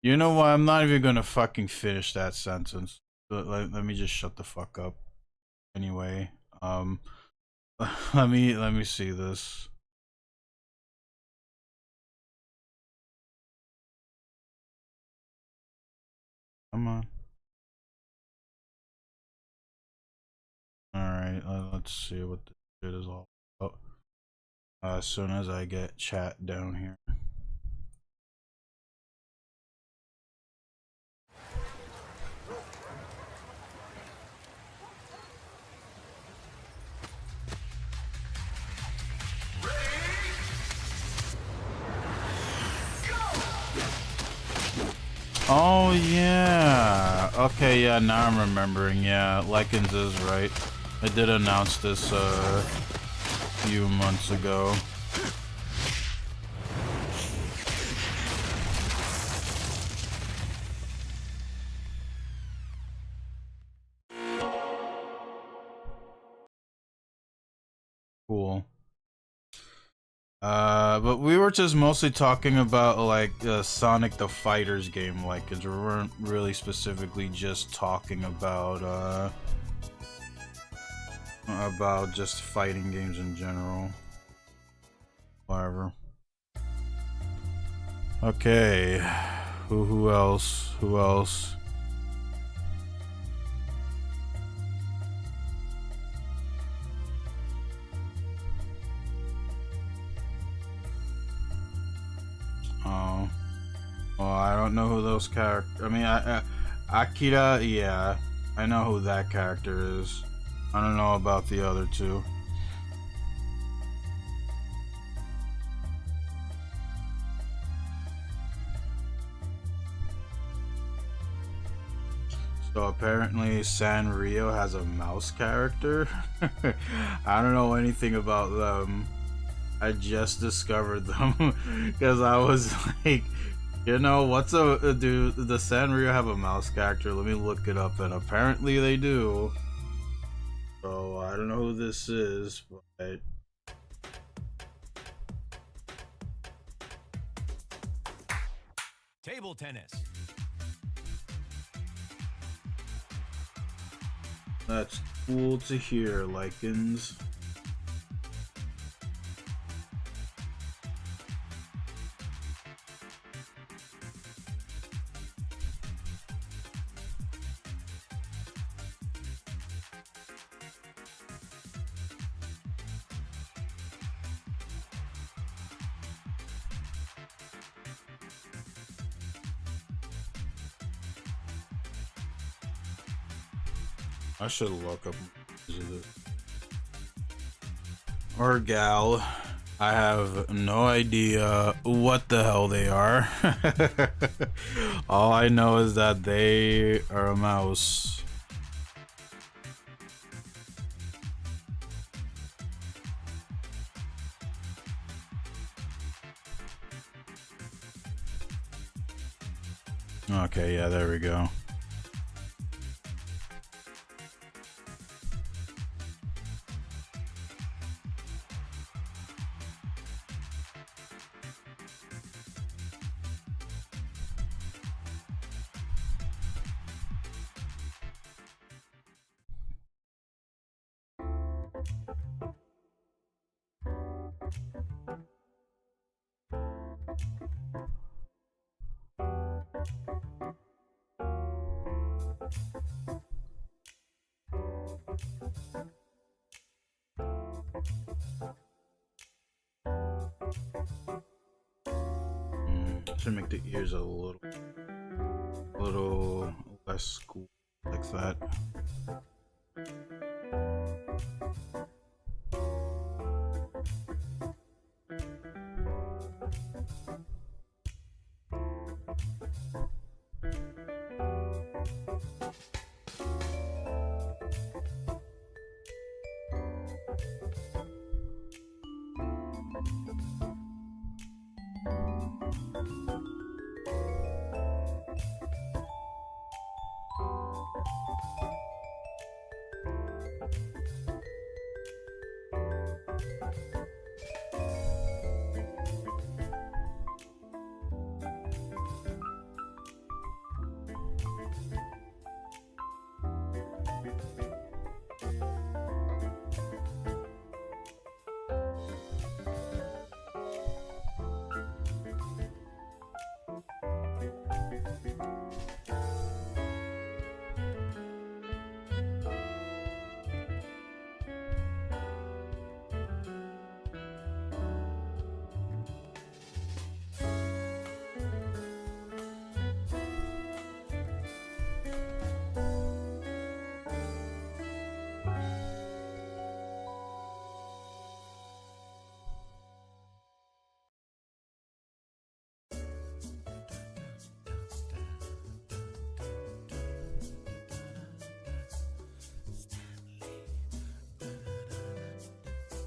You know what? I'm not even gonna fucking finish that sentence. Let me just shut the fuck up. Anyway, let me see this. Come on. Alright, let's see what this shit is all about. As soon as I get chat down here. Oh yeah. Okay, yeah, now I'm remembering. Yeah, Lycans is right. I did announce this a few months ago. Cool. But we were just mostly talking about like Sonic the Fighters game, like, cause we weren't really specifically just talking about just fighting games in general. Whatever. Okay, who else? Who else? Oh, well, I don't know who those characters. I mean, Akira, yeah, I know who that character is. I don't know about the other two. So apparently Sanrio has a mouse character. I don't know anything about them. I just discovered them because I was like, you know, what's do the Sanrio have a mouse character? Let me look it up, and apparently they do. So I don't know who this is, but table tennis. That's cool to hear, Lycans. I should look up or gal. I have no idea what the hell they are. All I know is that they are a mouse. Okay, yeah, there we go. Should make the ears a little less school like that.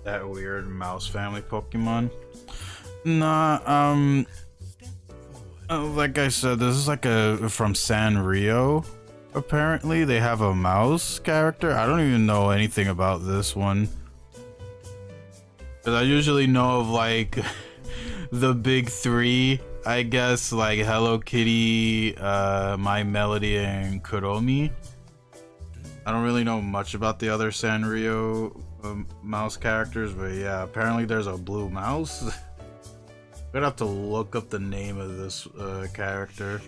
That weird mouse family Pokemon. Nah, like I said, this is like a from Sanrio. Apparently, they have a mouse character. I don't even know anything about this one. Cause I usually know of like the big three, I guess, like Hello Kitty, My Melody, and Kuromi. I don't really know much about the other Sanrio mouse characters, but yeah, apparently there's a blue mouse. I'm gonna have to look up the name of this character.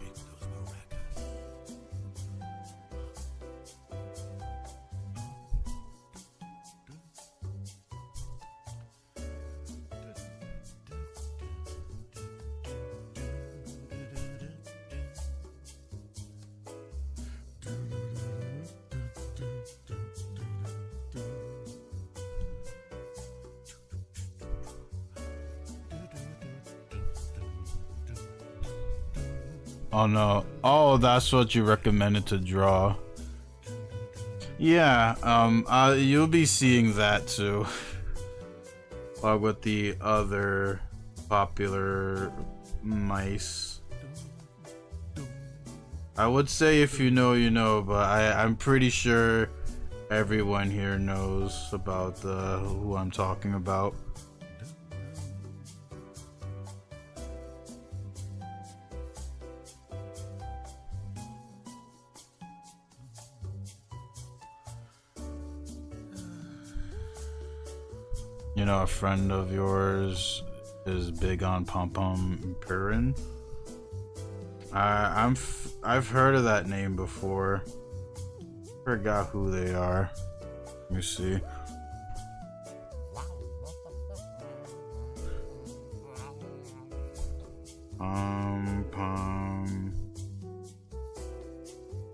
Oh no. Oh, that's what you recommended to draw. Yeah, you'll be seeing that too. Along with the other popular mice. I would say if you know, you know, but I'm pretty sure everyone here knows about who I'm talking about. You know, a friend of yours is big on Pom Pom Purin. I've heard of that name before. Forgot who they are. Let me see. Pom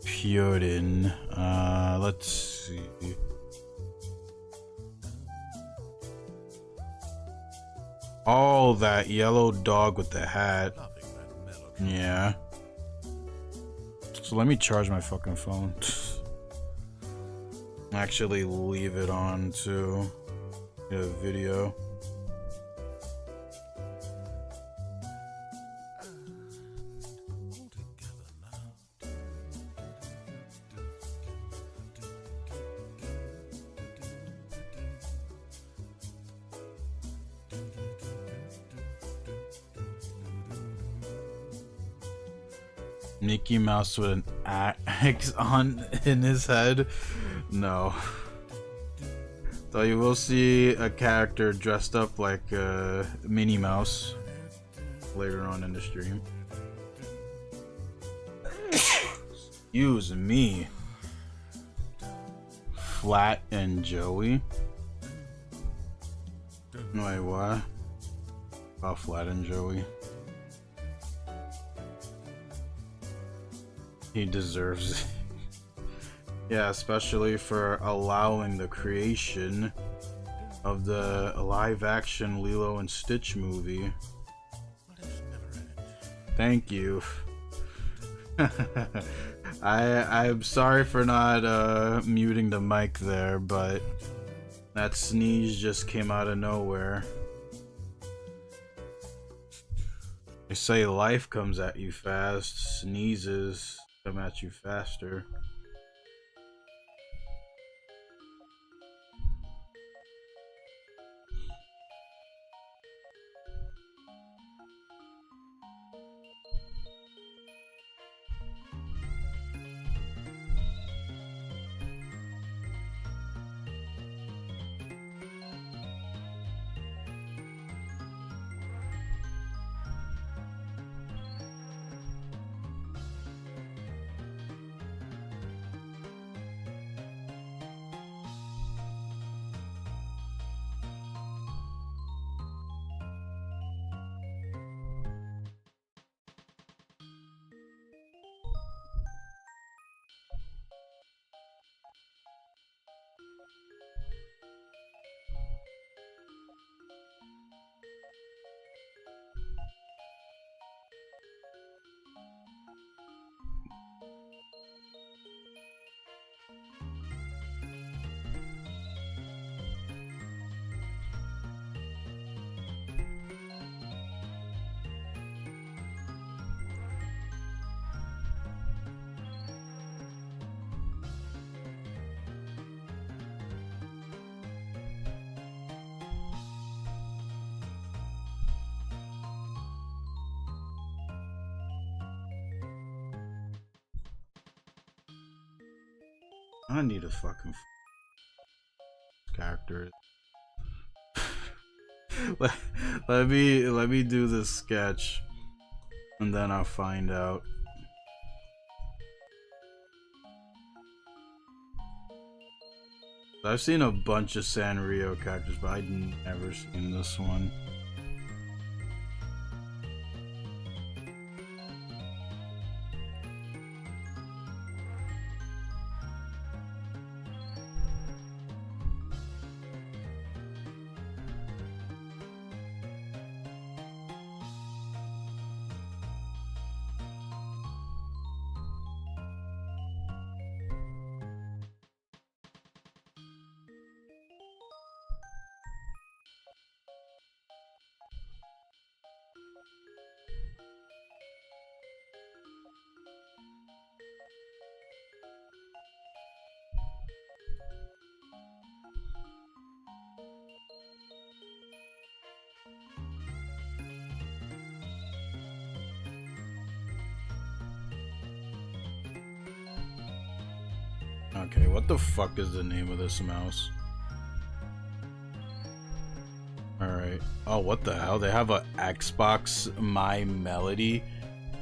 Purin. Let's see. Oh, that yellow dog with the hat. Yeah. So let me charge my fucking phone. Actually leave it on to get a video. Mickey Mouse with an axe on in his head? No. Though you will see a character dressed up like Minnie Mouse later on in the stream. Excuse me. Flat and Joey? Wait, what? About Flat and Joey? He deserves it. Yeah, especially for allowing the creation of the live-action Lilo and Stitch movie. Thank you. I'm sorry for not muting the mic there, but that sneeze just came out of nowhere. They say life comes at you fast, sneezes come at you faster. I need a fucking character. let me do this sketch and then I'll find out. I've seen a bunch of Sanrio characters, but I'd never seen this one. Okay, what the fuck is the name of this mouse? Alright. Oh, what the hell? They have a Xbox My Melody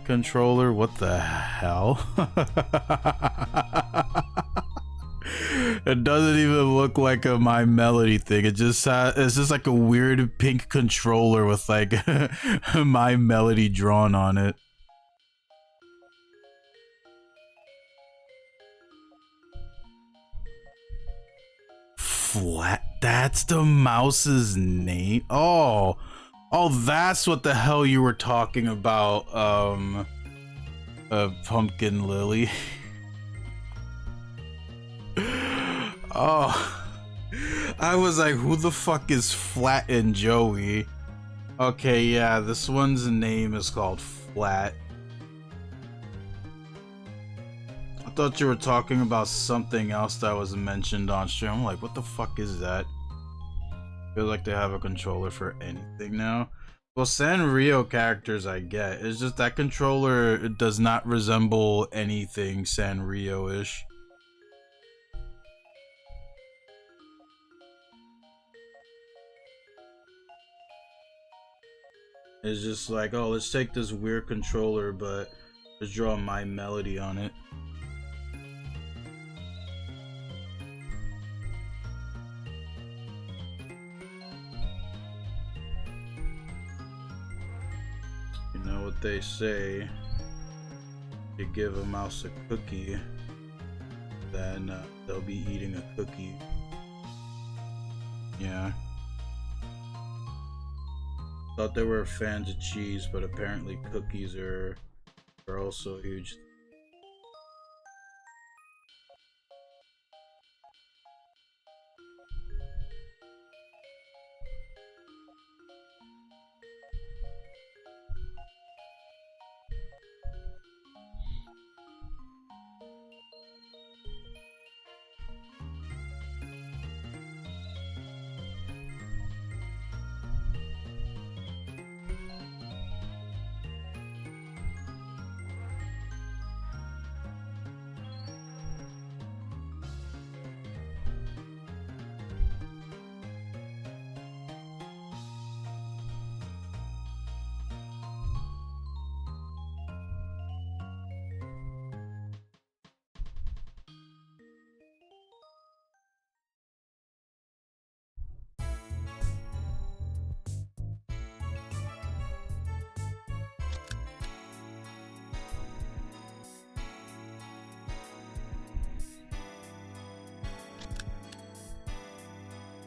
controller? What the hell? It doesn't even look like a My Melody thing. It just it's just like a weird pink controller with like My Melody drawn on it. Flat. That's the mouse's name. Oh, that's what the hell you were talking about. Pumpkin Lily. Oh, I was like, who the fuck is Flat and Joey? Okay, yeah, this one's name is called Flat. I thought you were talking about something else that was mentioned on stream. I'm like, what the fuck is that? Feel like they have a controller for anything now. Well, Sanrio characters I get. It's just that controller, it does not resemble anything Sanrio-ish. It's just like, oh, let's take this weird controller, but let's draw my melody on it. You know what they say, you give a mouse a cookie, then they'll be eating a cookie. Yeah. Thought they were fans of cheese, but apparently cookies are also huge.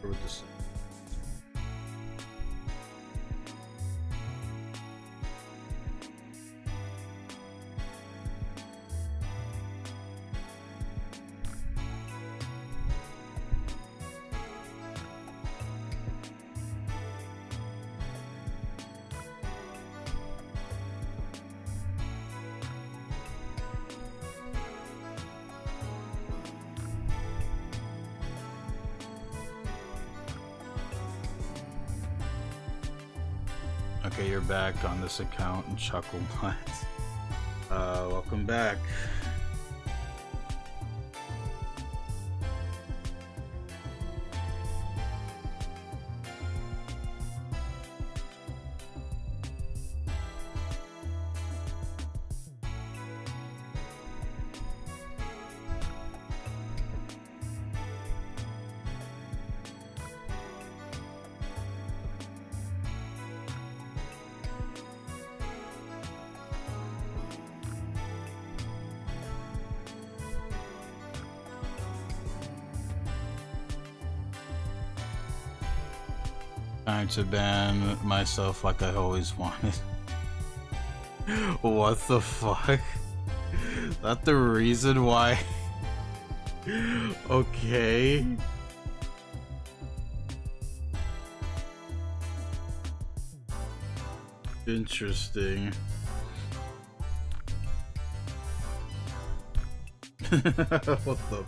With this. Okay, you're back on this account and Chuckle Minds. Welcome back. Time to ban myself like I always wanted. What the fuck? That the reason why? Okay. Interesting. What the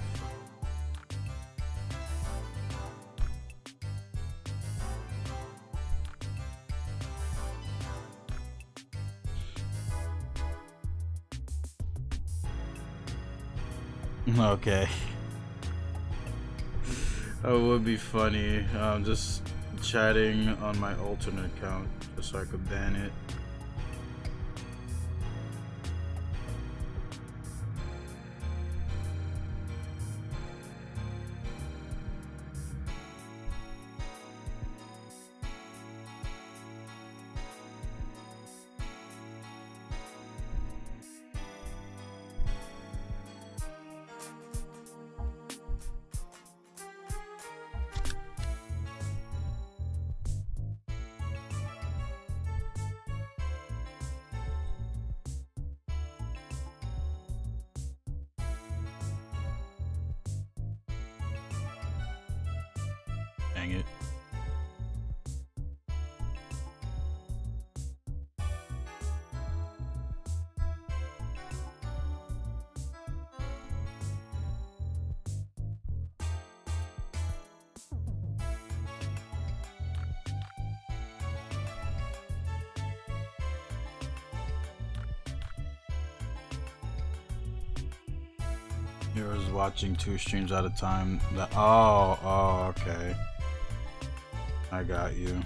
Okay. That would be funny. Just chatting on my alternate account just so I could ban it. Dang it. You was watching 2 streams at a time. Oh, okay. I got you.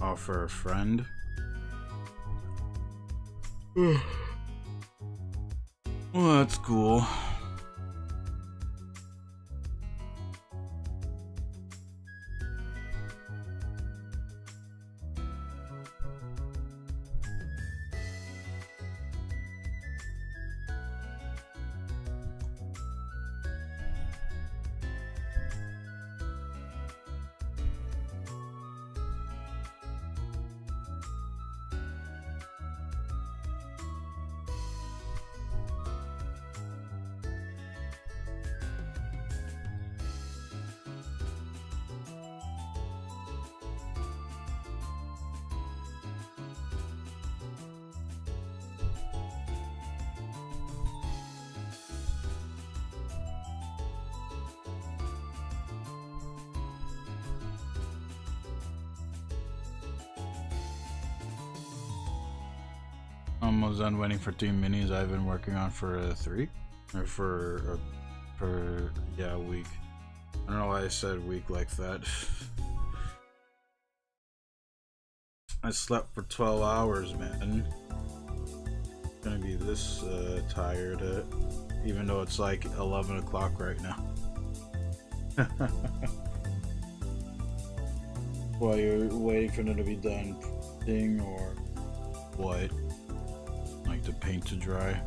Oh, for a friend? Well, that's cool. Almost done waiting for 3 minis I've been working on for 3 or for yeah, a week. I don't know why I said week like that. I slept for 12 hours, man. I'm gonna be this tired, even though it's like 11 o'clock right now. While you're waiting for them to be done painting or what? Like the paint to dry.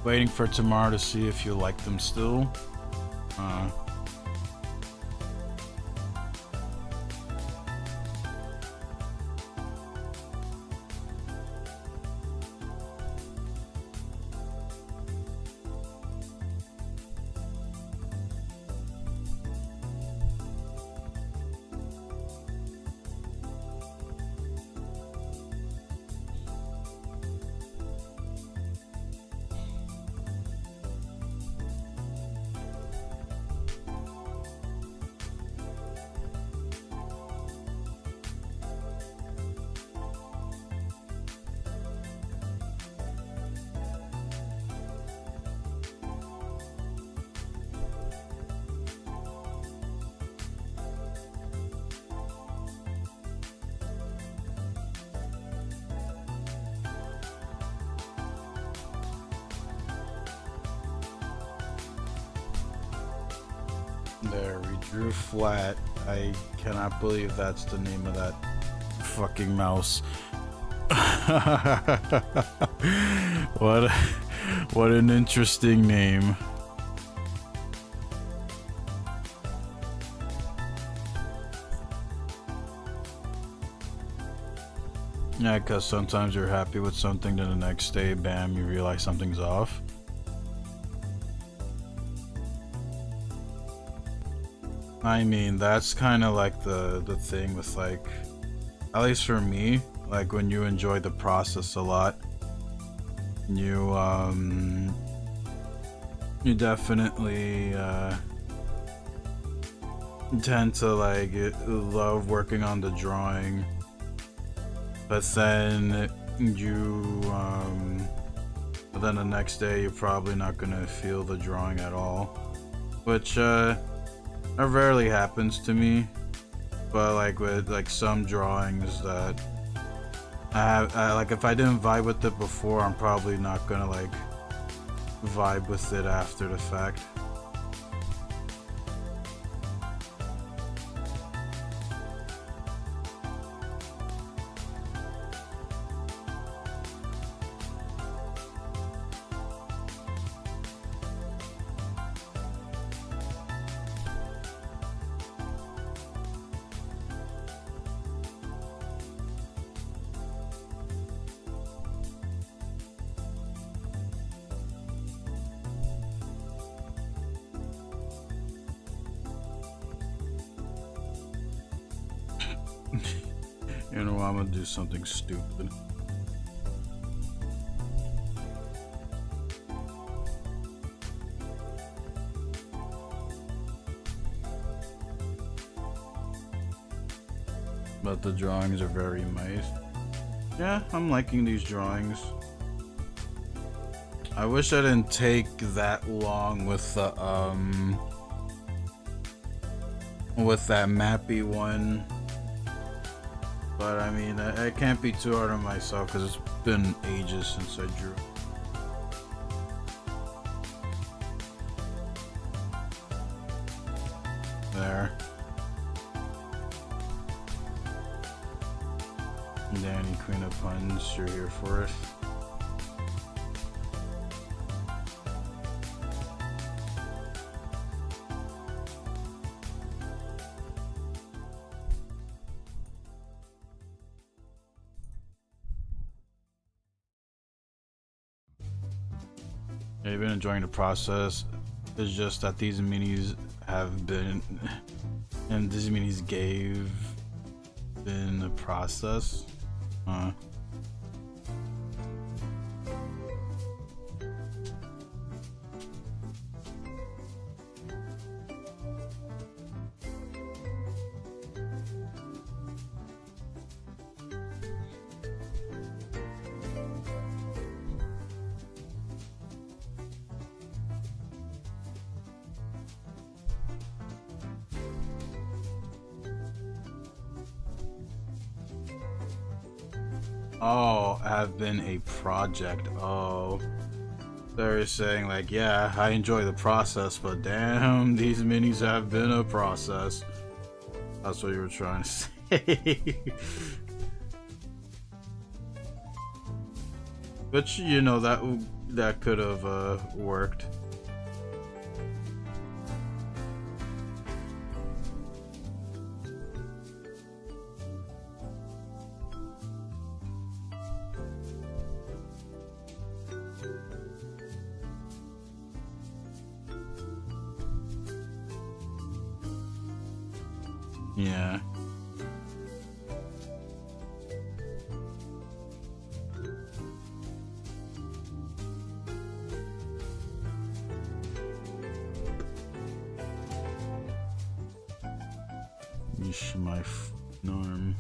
Waiting for tomorrow to see if you like them still. There, we drew flat. I cannot believe that's the name of that fucking mouse. What an interesting name. Yeah, because sometimes you're happy with something, then the next day, bam, you realize something's off. I mean, that's kind of like the thing with, like, at least for me, like when you enjoy the process a lot, you definitely tend to like love working on the drawing but then but then the next day you're probably not gonna feel the drawing at all, which that rarely happens to me. But like with like some drawings that I like, if I didn't vibe with it before, I'm probably not gonna like vibe with it after the fact. You know, I'm gonna do something stupid. But the drawings are very nice. Yeah, I'm liking these drawings. I wish I didn't take that long with the with that mappy one. But I mean, I can't be too hard on myself because it's been ages since I drew. There. Danny, Queen of Puns, you're here for it. I've been enjoying the process. It's just that these minis have been, and these minis gave been a process. Oh, have been a project. Oh, they're saying like, yeah, I enjoy the process, but damn, these minis have been a process. That's what you were trying to say. But you know, that could have worked. Yeah. Yeesh, my arm.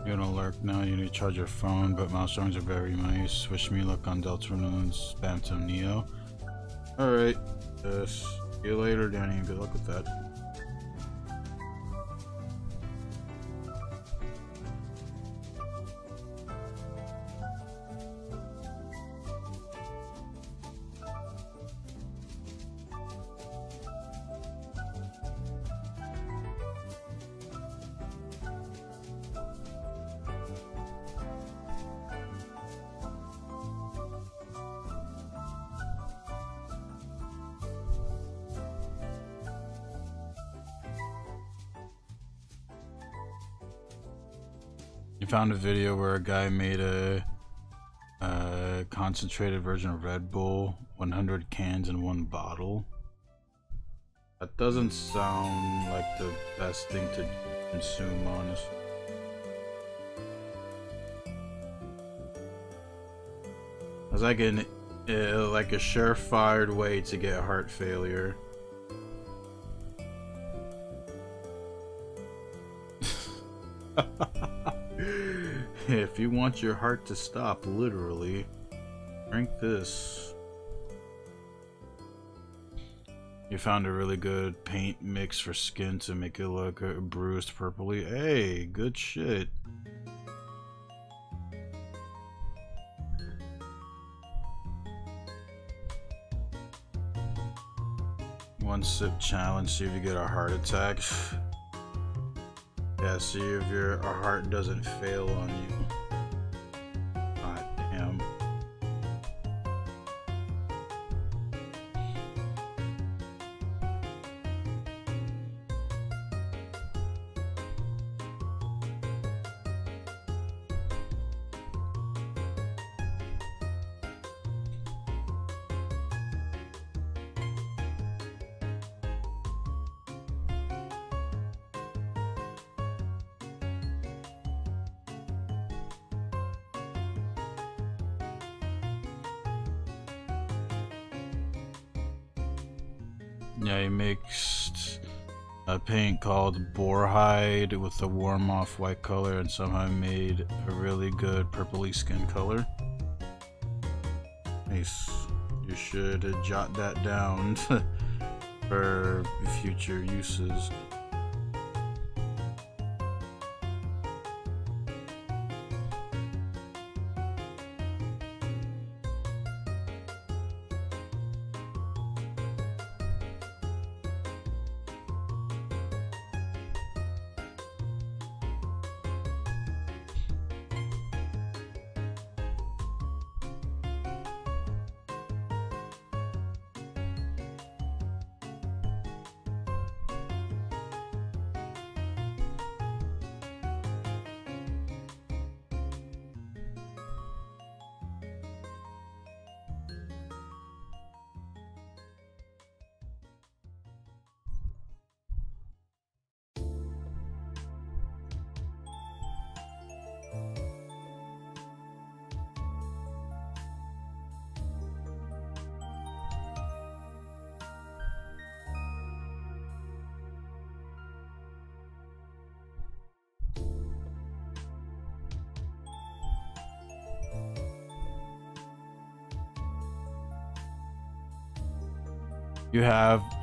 You gonna lurk now? You need to charge your phone, but mouse drawings are very nice. Wish me luck on Deltarune and Spamton Neo. Alright. See you later, Danny, and good luck with that. You found a video where a guy made a concentrated version of Red Bull, 100 cans in one bottle. That doesn't sound like the best thing to consume, honestly. It's like like a surefire way to get heart failure. If you want your heart to stop, literally, drink this. You found a really good paint mix for skin to make it look bruised purpley. Hey, good shit. One sip challenge, see if you get a heart attack. Yeah, see if your heart doesn't fail on you. God damn. Yeah, he mixed a paint called Boarhide with a warm off-white color and somehow made a really good purpley skin color. Nice. You should jot that down for future uses.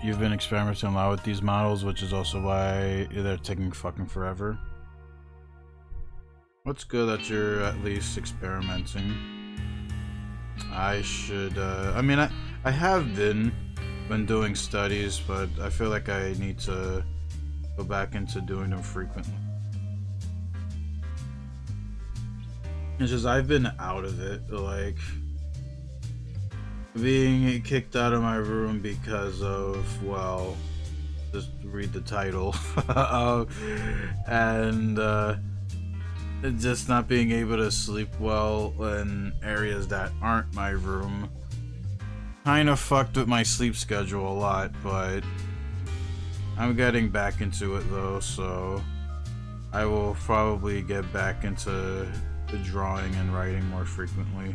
You've been experimenting a lot with these models, which is also why they're taking fucking forever. What's good that you're at least experimenting. I should, I mean, I have been doing studies, but I feel like I need to go back into doing them frequently. It's just, I've been out of it, like, being kicked out of my room because of, well, just read the title, and just not being able to sleep well in areas that aren't my room kind of fucked with my sleep schedule a lot, but I'm getting back into it though, so I will probably get back into the drawing and writing more frequently.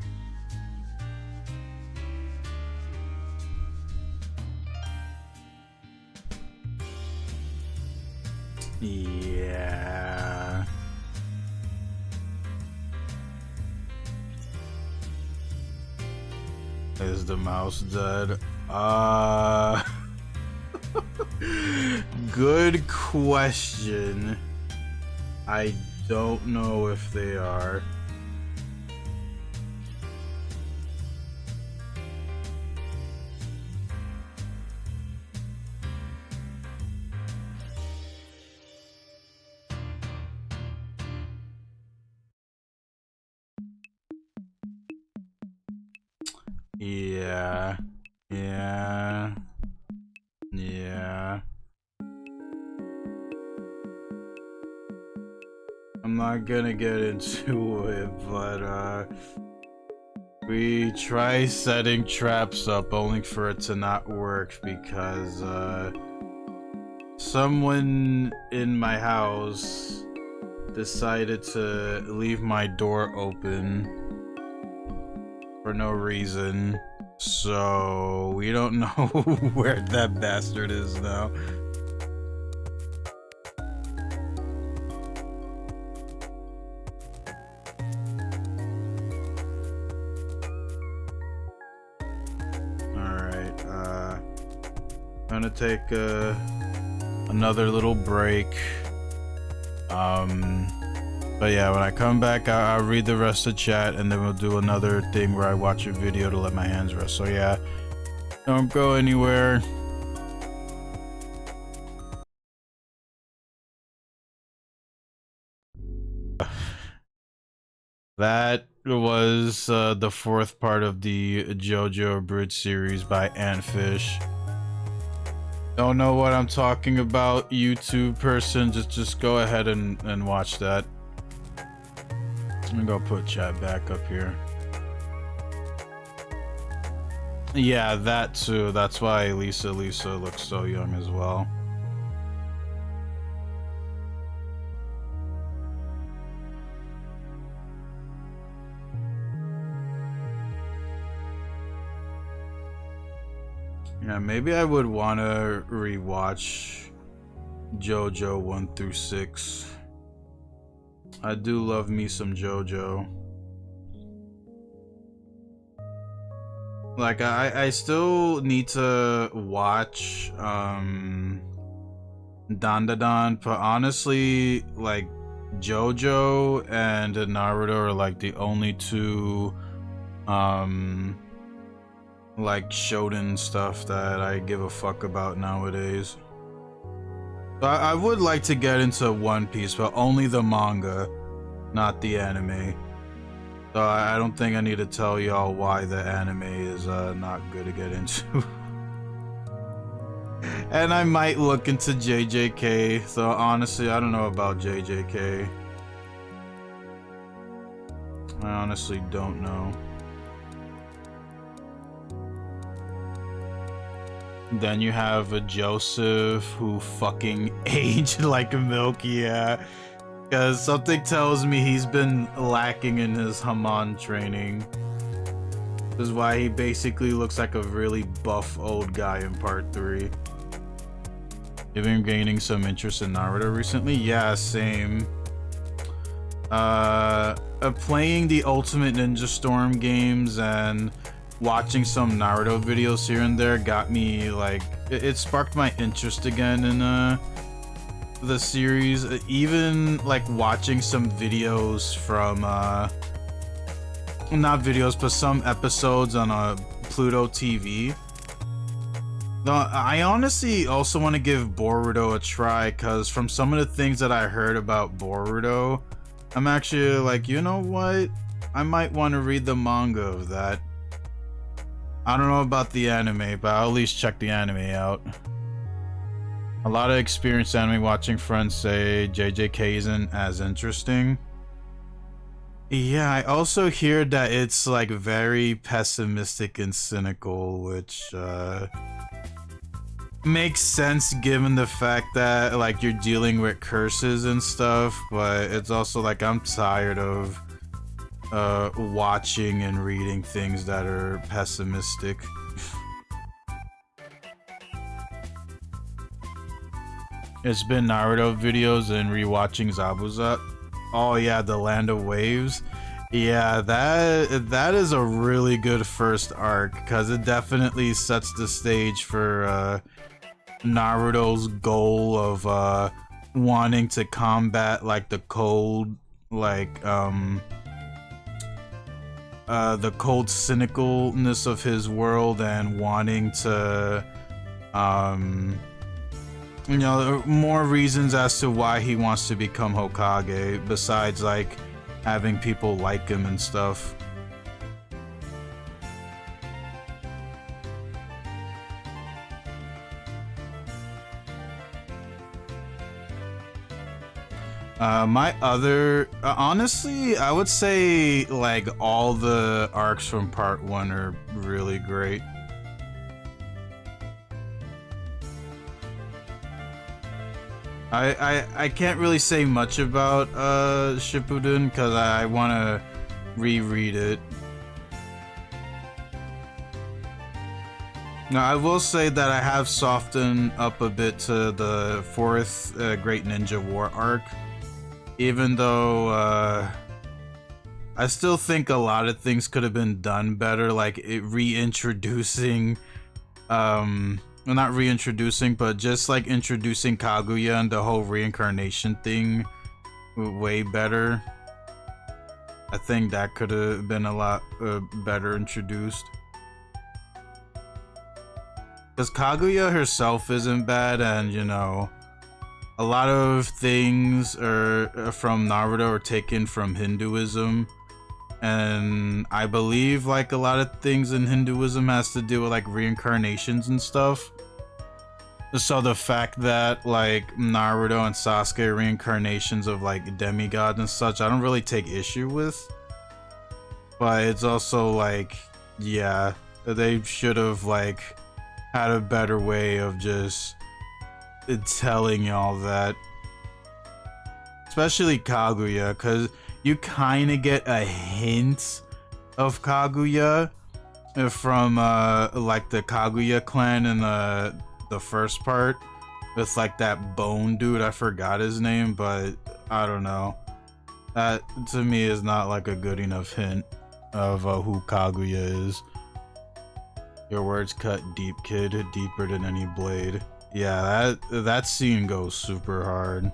Yeah. Is the mouse dead? Good question. I don't know if they are. Yeah. I'm not gonna get into it, but we try setting traps up only for it to not work because someone in my house decided to leave my door open for no reason. So we don't know where that bastard is now. Alright, I'm gonna take another little break. But yeah, when I come back, I'll read the rest of chat, and then we'll do another thing where I watch a video to let my hands rest. So yeah, don't go anywhere. That was the fourth part of the JoJo Bridge series by Antfish. Don't know what I'm talking about, YouTube person. Just go ahead and watch that. I'm gonna go put chat back up here. Yeah, that too. That's why Lisa looks so young as well. Yeah, maybe I would want to rewatch JoJo 1 through 6. I do love me some JoJo. Like, I still need to watch Dandadan, but honestly, like, JoJo and Naruto are like the only two like shonen stuff that I give a fuck about nowadays. So I would like to get into One Piece, but only the manga, not the anime. So I don't think I need to tell y'all why the anime is not good to get into. And I might look into JJK, so honestly I don't know about JJK. I honestly don't know. Then you have a Joseph who fucking aged like milk, yeah. Because something tells me he's been lacking in his Haman training. This is why he basically looks like a really buff old guy in part 3. You've been gaining some interest in Naruto recently? Yeah, same. Playing the Ultimate Ninja Storm games and watching some Naruto videos here and there got me, like, it sparked my interest again in the series. Even like watching some videos from not videos but some episodes on Pluto TV. Though I honestly also want to give Boruto a try, because from some of the things that I heard about Boruto, I'm actually like, you know what, I might want to read the manga of that. I don't know about the anime, but I'll at least check the anime out. A lot of experienced anime watching friends say JJK isn't as interesting. Yeah, I also hear that it's like very pessimistic and cynical, which makes sense given the fact that like you're dealing with curses and stuff, but it's also like I'm tired of watching and reading things that are pessimistic. It's been Naruto videos and rewatching Zabuza. Oh yeah, the Land of Waves. Yeah, that is a really good first arc because it definitely sets the stage for Naruto's goal of wanting to combat like the cold, like the cold cynicalness of his world and wanting to you know, more reasons as to why he wants to become Hokage besides like having people like him and stuff. My other, honestly, I would say like all the arcs from part 1 are really great. I can't really say much about Shippuden because I want to reread it. Now, I will say that I have softened up a bit to the 4th Great Ninja War arc, even though I still think a lot of things could have been done better, like it reintroducing well, not reintroducing, but just like introducing Kaguya and the whole reincarnation thing way better. I think that could have been a lot better introduced. Because Kaguya herself isn't bad, and you know, a lot of things are from Naruto are taken from Hinduism. And I believe like a lot of things in Hinduism has to do with like reincarnations and stuff. So the fact that like Naruto and Sasuke are reincarnations of like demigods and such, I don't really take issue with. But it's also like, yeah, they should have like had a better way of just telling y'all that. Especially Kaguya, because you kind of get a hint of Kaguya from like the Kaguya clan in the first part with like that bone dude. I forgot his name, but I don't know. That to me is not like a good enough hint of who Kaguya is. Your words cut deep, kid, deeper than any blade. Yeah, that scene goes super hard.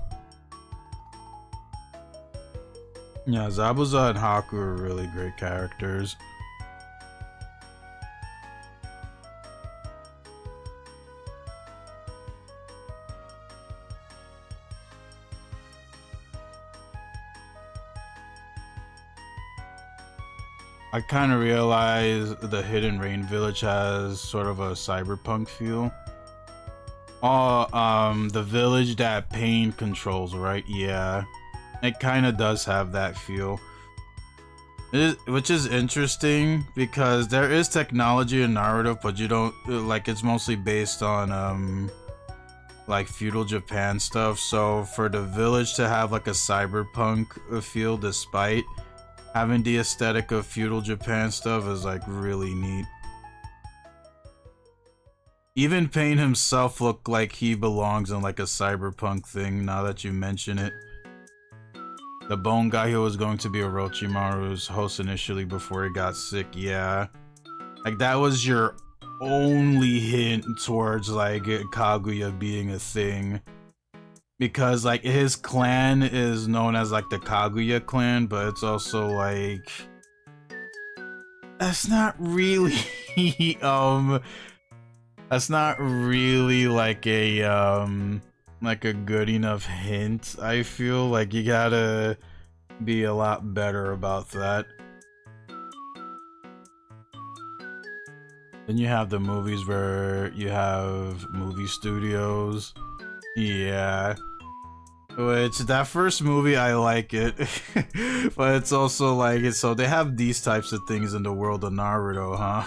Yeah, Zabuza and Haku are really great characters. I kind of realize the Hidden Rain Village has sort of a cyberpunk feel. Oh, the village that Pain controls, right? Yeah. It kind of does have that feel, which is interesting because there is technology in Naruto, but you don't like it's mostly based on like feudal Japan stuff. So for the village to have like a cyberpunk feel despite having the aesthetic of feudal Japan stuff is like really neat. Even Pain himself looked like he belongs in like a cyberpunk thing now that you mention it. The bone guy who was going to be Orochimaru's host initially before he got sick, yeah. Like that was your only hint towards like Kaguya being a thing. Because like his clan is known as like the Kaguya clan, but it's also like that's not really that's not really like a good enough hint. I feel like you gotta be a lot better about that. Then you have the movies where you have movie studios. Yeah. Which that first movie I like it. But it's also like it, so they have these types of things in the world of Naruto, huh?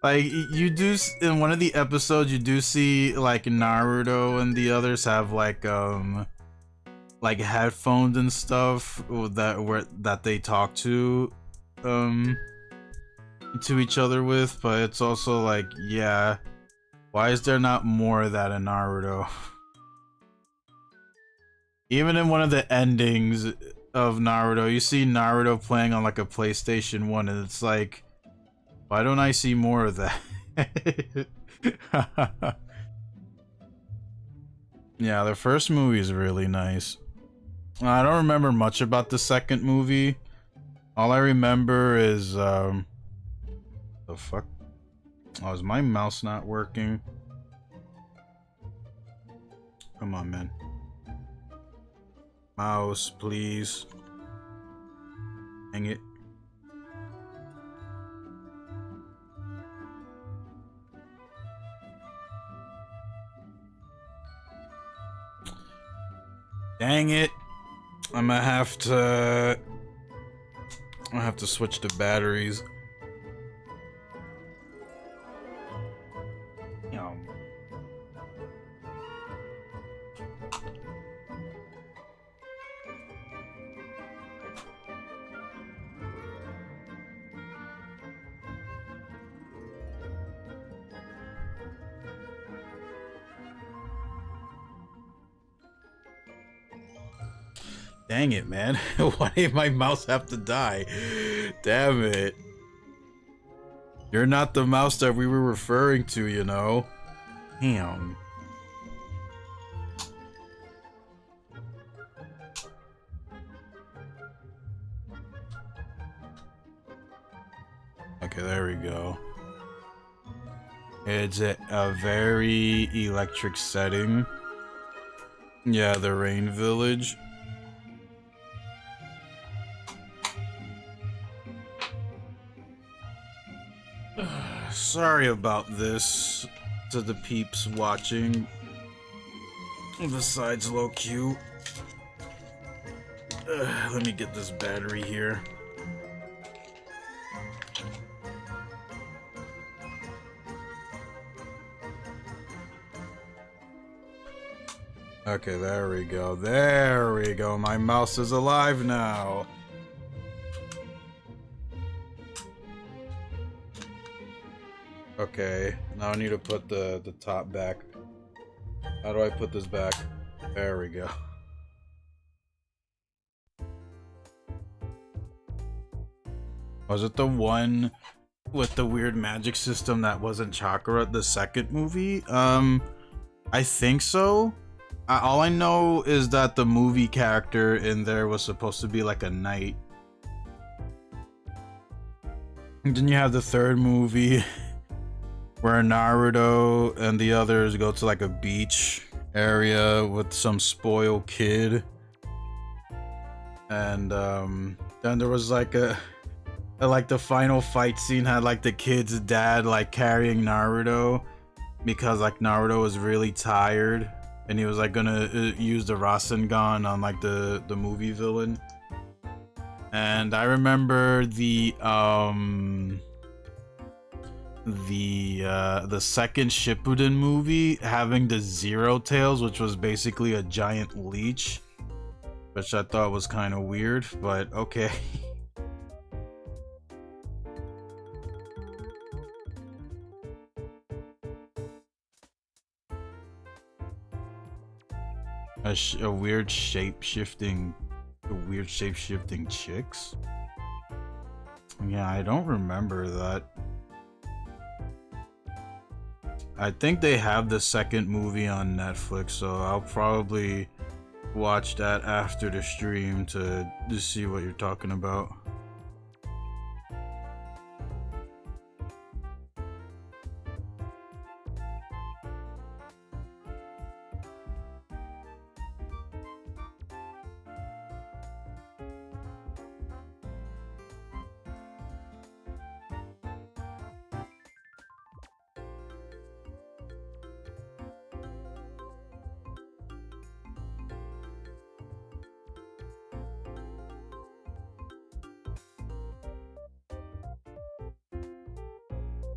Like you do in one of the episodes, you do see like Naruto and the others have like headphones and stuff that they talk to each other with, but it's also like, yeah, why is there not more of that in Naruto? Even in one of the endings, of Naruto. You see Naruto playing on like a PlayStation 1 and it's like, why don't I see more of that? Yeah, the first movie is really nice. I don't remember much about the second movie. All I remember is, the fuck? Oh, is my mouse not working? Come on, man. Mouse, please. Dang it. Dang it. I'm gonna have to switch to batteries. Dang it, man. Why did my mouse have to die? Damn it. You're not the mouse that we were referring to, you know? Damn. Okay, there we go. It's a very electric setting. Yeah, the Rain Village. Sorry about this to the peeps watching. Besides low Q. Let me get this battery here. Okay, there we go. There we go. My mouse is alive now. Okay, now I need to put the top back. How do I put this back? There we go. Was it the one with the weird magic system that wasn't Chakra, the second movie? I think so. All I know is that the movie character in there was supposed to be like a knight. And then you have the third movie where Naruto and the others go to like a beach area with some spoiled kid. And then there was like like the final fight scene had like the kid's dad like carrying Naruto because like Naruto was really tired and he was like gonna use the Rasengan on like the movie villain. And I remember the second Shippuden movie having the Zero Tails, which was basically a giant leech, which I thought was kind of weird, but okay. A weird shape-shifting chicks? Yeah, I don't remember that. I think they have the second movie on Netflix, so I'll probably watch that after the stream to see what you're talking about.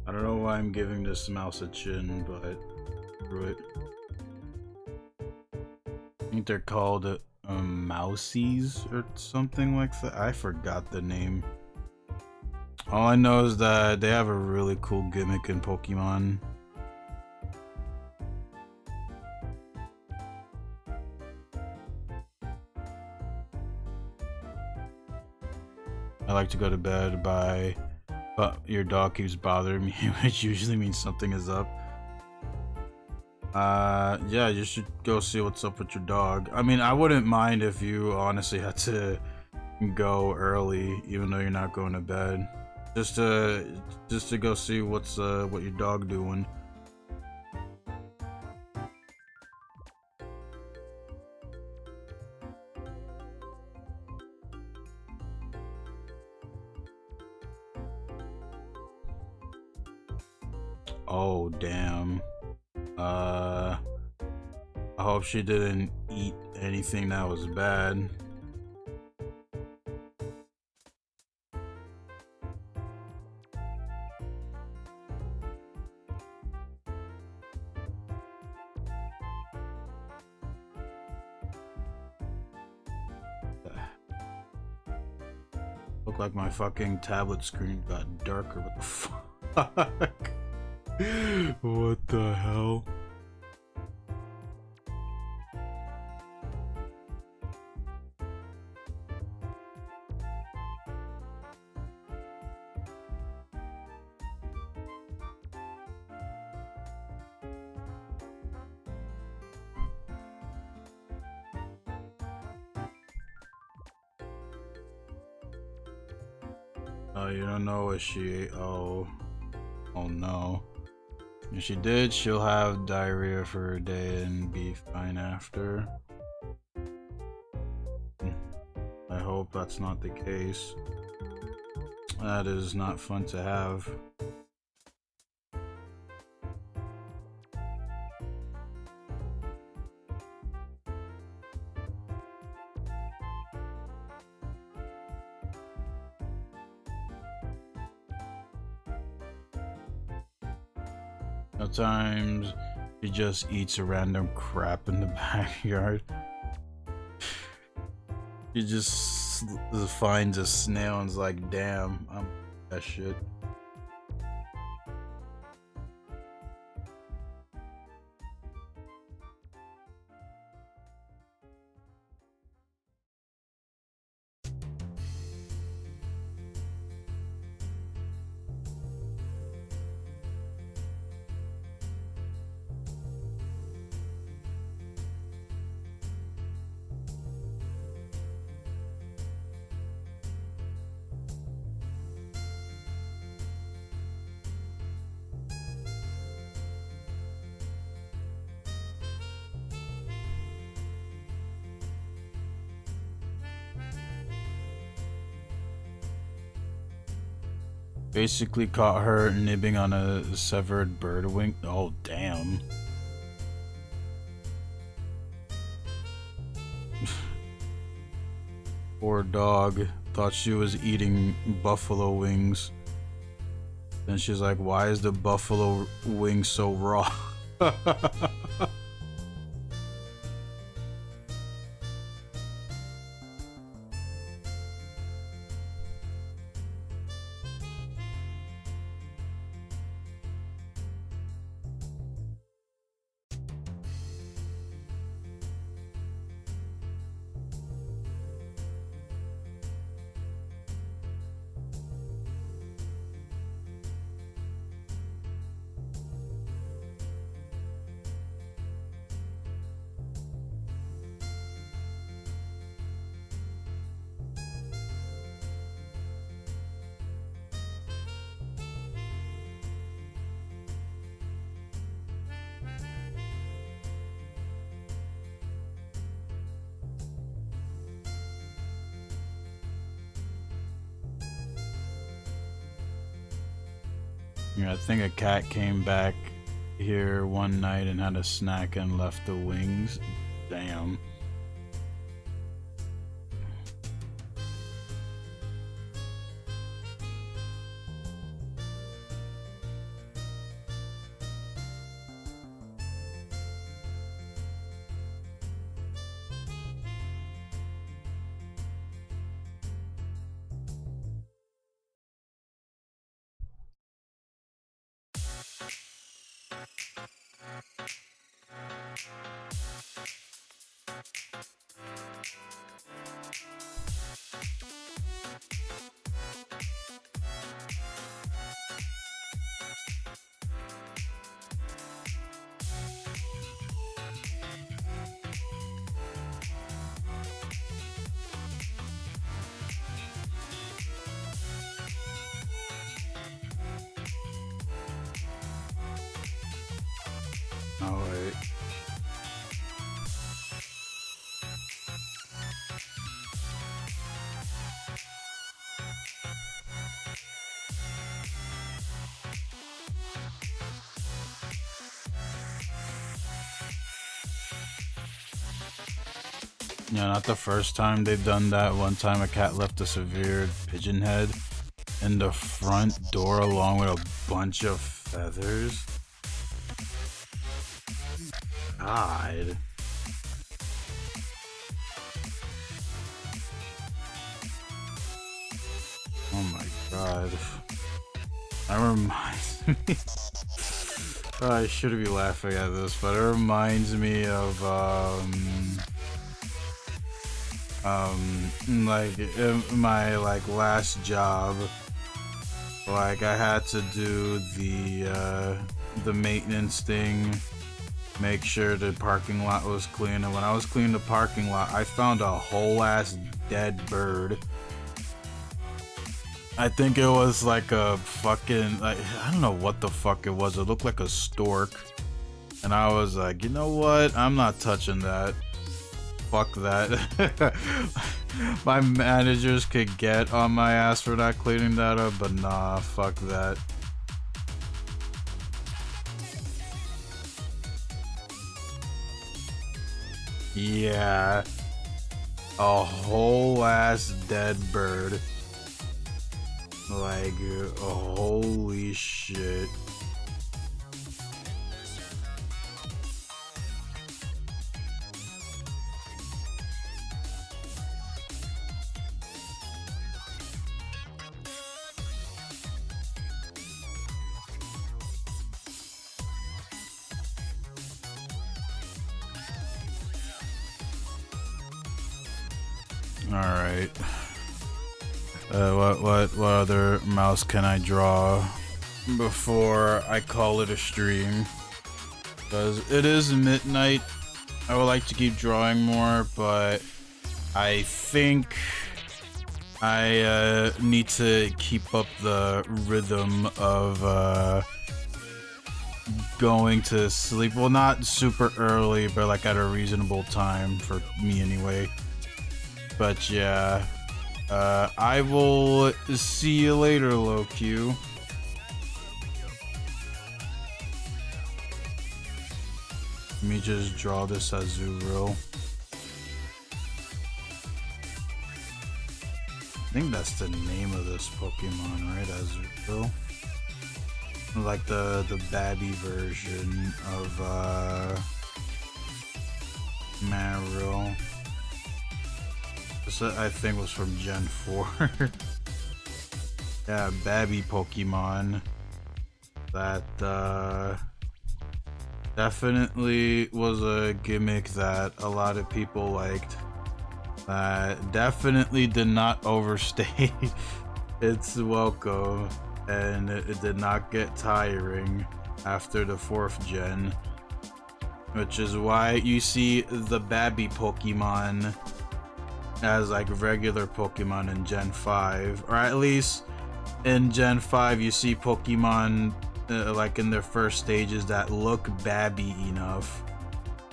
I don't know why I'm giving this mouse a chin, but screw it. I think they're called Mousies or something like that. I forgot the name. All I know is that they have a really cool gimmick in Pokemon. I like to go to bed by, but your dog keeps bothering me, which usually means something is up. Yeah, you should go see what's up with your dog. I mean, I wouldn't mind if you honestly had to go early, even though you're not going to bed. Just to go see what your dog doing. Oh, damn. I hope she didn't eat anything that was bad. Look like my fucking tablet screen got darker. What the fuck? What the hell? Oh, you don't know what she ate. Oh no. If she did, she'll have diarrhea for a day and be fine after. I hope that's not the case. That is not fun to have. Sometimes she just eats a random crap in the backyard. She just finds a snail and's like, damn, I'm that shit. Basically caught her nibbing on a severed bird wing. Oh, damn. Poor dog. Thought she was eating buffalo wings. Then she's like, why is the buffalo wing so raw? Yeah, I think a cat came back here one night and had a snack and left the wings. Damn. Yeah, not the first time they've done that. One time a cat left a severe pigeon head in the front door along with a bunch of feathers. God. Oh my god. That reminds me. I shouldn't be laughing at this, but it reminds me of like in my last job, like I had to do the maintenance thing, make sure the parking lot was clean, and when I was cleaning the parking lot, I found a whole ass dead bird. I think it was like a fucking, I don't know what the fuck it was. It looked like a stork. And I was like, you know what? I'm not touching that. Fuck that. My managers could get on my ass for not cleaning that up, but nah, fuck that. Yeah. A whole ass dead bird. Like, holy shit. Alright. What other mouse can I draw before I call it a stream? Because it is midnight. I would like to keep drawing more, but I think I need to keep up the rhythm of going to sleep. Well, not super early, but like at a reasonable time for me anyway. But yeah. I will see you later, Loq. Let me just draw this Azurill. I think that's the name of this Pokemon, right? Azurill. Like the babby version of Marill. This I think was from Gen 4. Yeah, babby Pokemon. That definitely was a gimmick that a lot of people liked. That definitely did not overstay its welcome, and it did not get tiring after the 4th gen. Which is why you see the babby Pokemon as like regular Pokemon in Gen 5, or at least in Gen 5 you see Pokemon like in their first stages that look babby enough,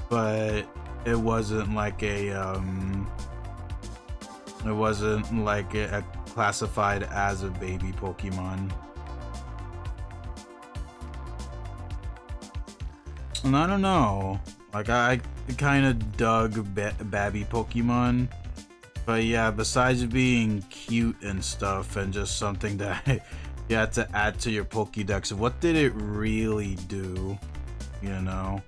but it wasn't like a classified as a baby Pokemon. And I don't know, like I kind of dug babby Pokemon. But yeah, besides being cute and stuff and just something that you had to add to your Pokédex, what did it really do? You know?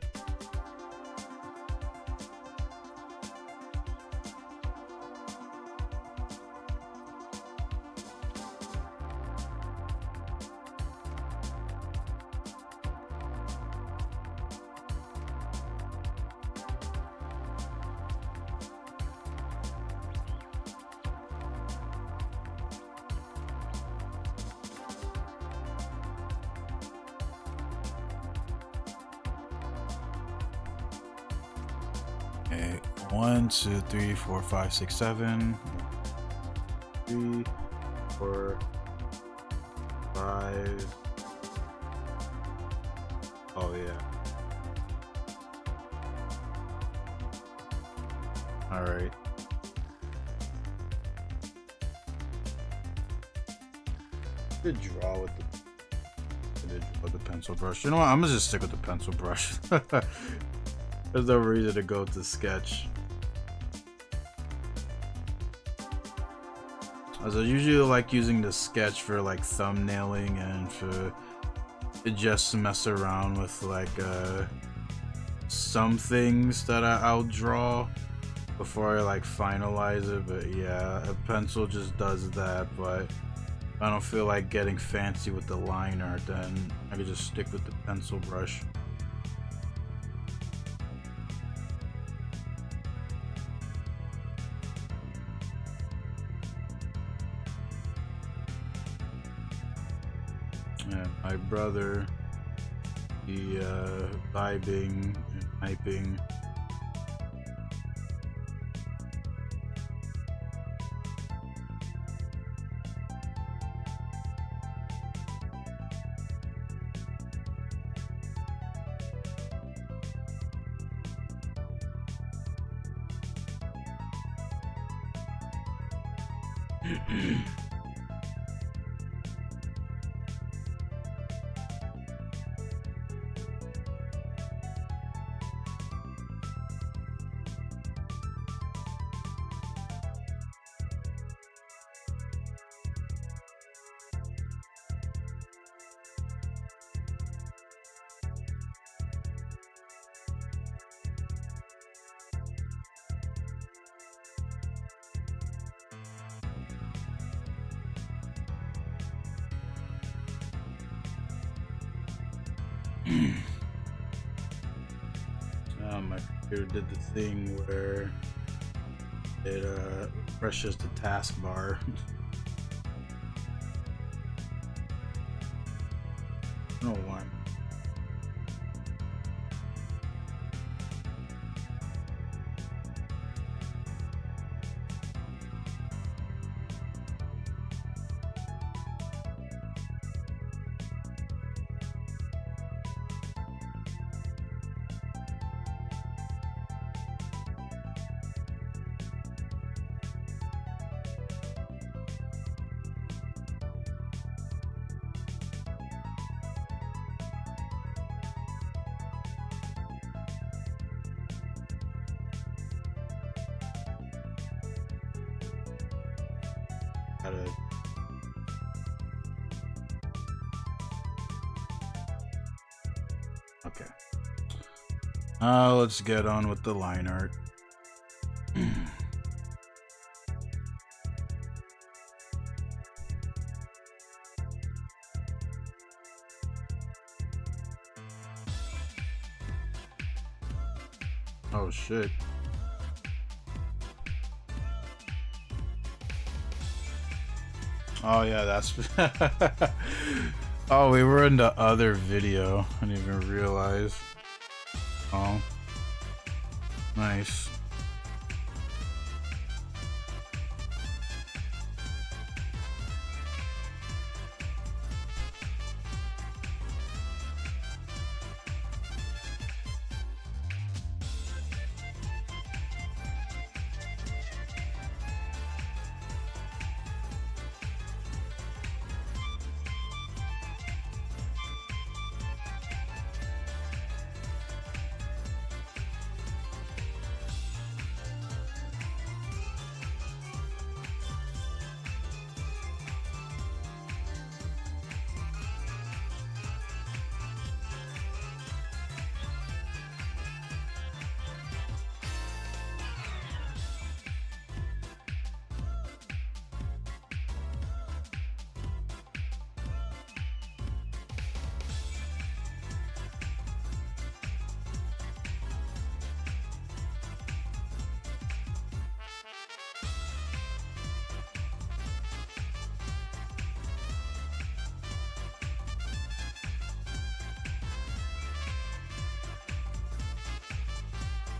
Okay, 1, 2, 3, 4, 5, 6, 7. 3, 4, 5. Oh yeah. All right. Good draw with the pencil brush. You know what? I'm gonna just stick with the pencil brush. There's no reason to go to sketch. As I usually like using the sketch for like thumbnailing and for just mess around with like some things that I'll draw before I like finalize it. But yeah, a pencil just does that. But if I don't feel like getting fancy with the line art, then I could just stick with the pencil brush. And my brother, the vibing and hyping. My computer did the thing where it refreshes the taskbar. I don't know why. Okay. Let's get on with the line art. Oh shit. Oh yeah, that's oh, we were in the other video. I didn't even realize. Oh. Nice.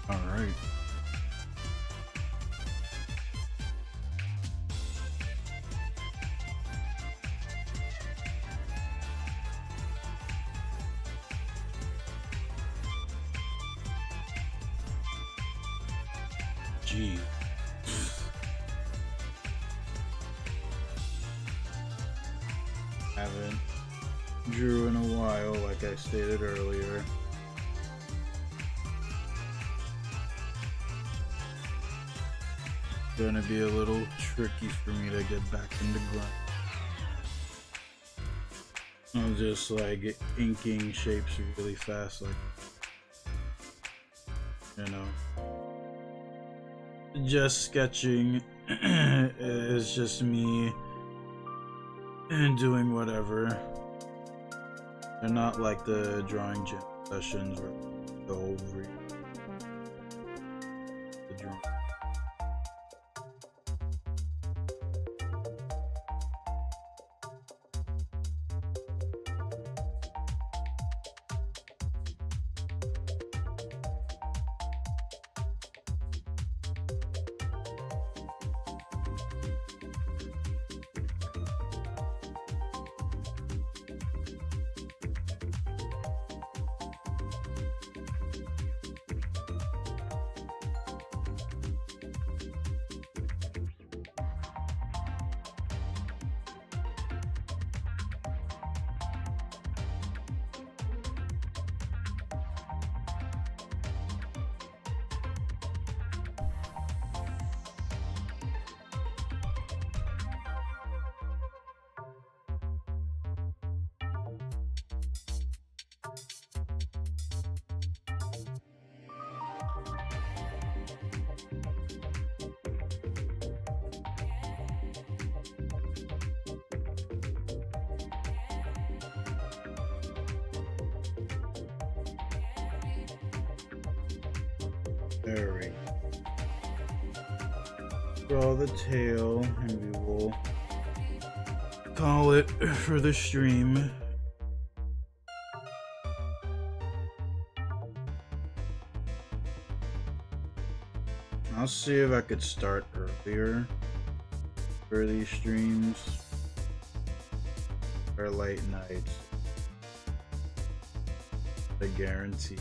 All right. Gee. Haven't drew in a while, like I stated earlier. gonna be a little tricky for me to get back into grind. I'm just like inking shapes really fast, like, you know, just sketching is just me doing whatever. They're not like the drawing jam sessions where the whole the drawing. Alright. Draw the tail and we will call it for the stream. I'll see if I could start earlier for these streams or late nights. I guarantee.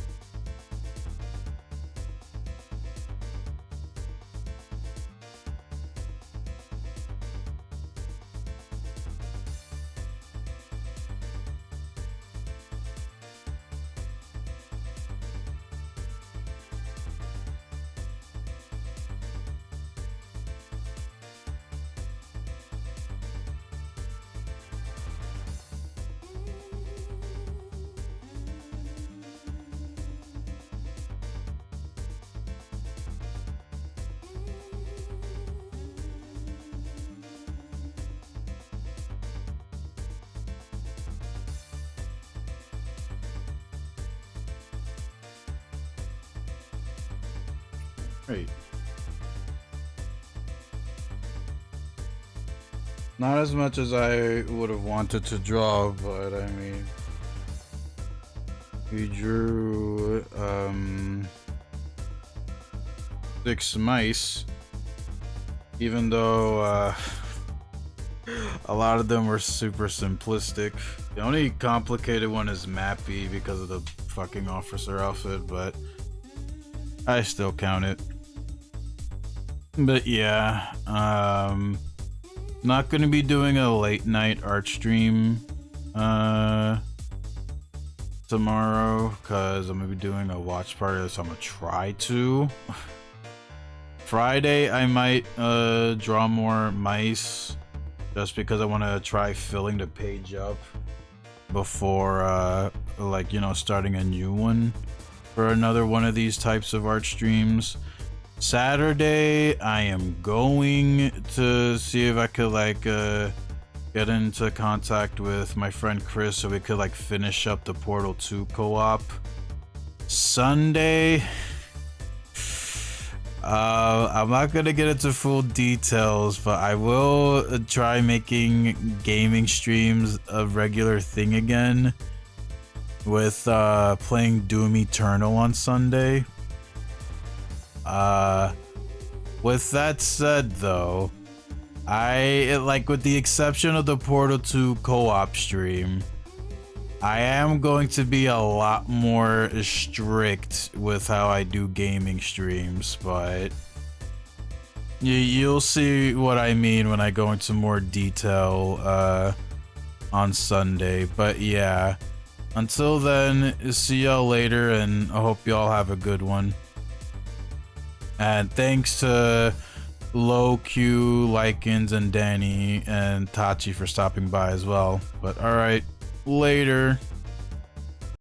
Right. Not as much as I would have wanted to draw, but I mean, we drew 6 mice, even though a lot of them were super simplistic. The only complicated one is Mappy because of the fucking officer outfit, but I still count it. But yeah, not gonna be doing a late night art stream tomorrow because I'm gonna be doing a watch party, so I'm gonna try to. Friday I might draw more mice just because I want to try filling the page up before like, you know, starting a new one for another one of these types of art streams. Saturday, I am going to see if I could like get into contact with my friend Chris so we could like finish up the Portal 2 co-op. Sunday, I'm not gonna get into full details, but I will try making gaming streams a regular thing again with playing Doom Eternal on Sunday. With that said though, I like, with the exception of the Portal 2 co-op stream, I am going to be a lot more strict with how I do gaming streams, but you'll see what I mean when I go into more detail on Sunday. But yeah, until then, see y'all later, and I hope y'all have a good one. And thanks to Low Q, Likens, and Danny, and Tachi for stopping by as well. But alright, later.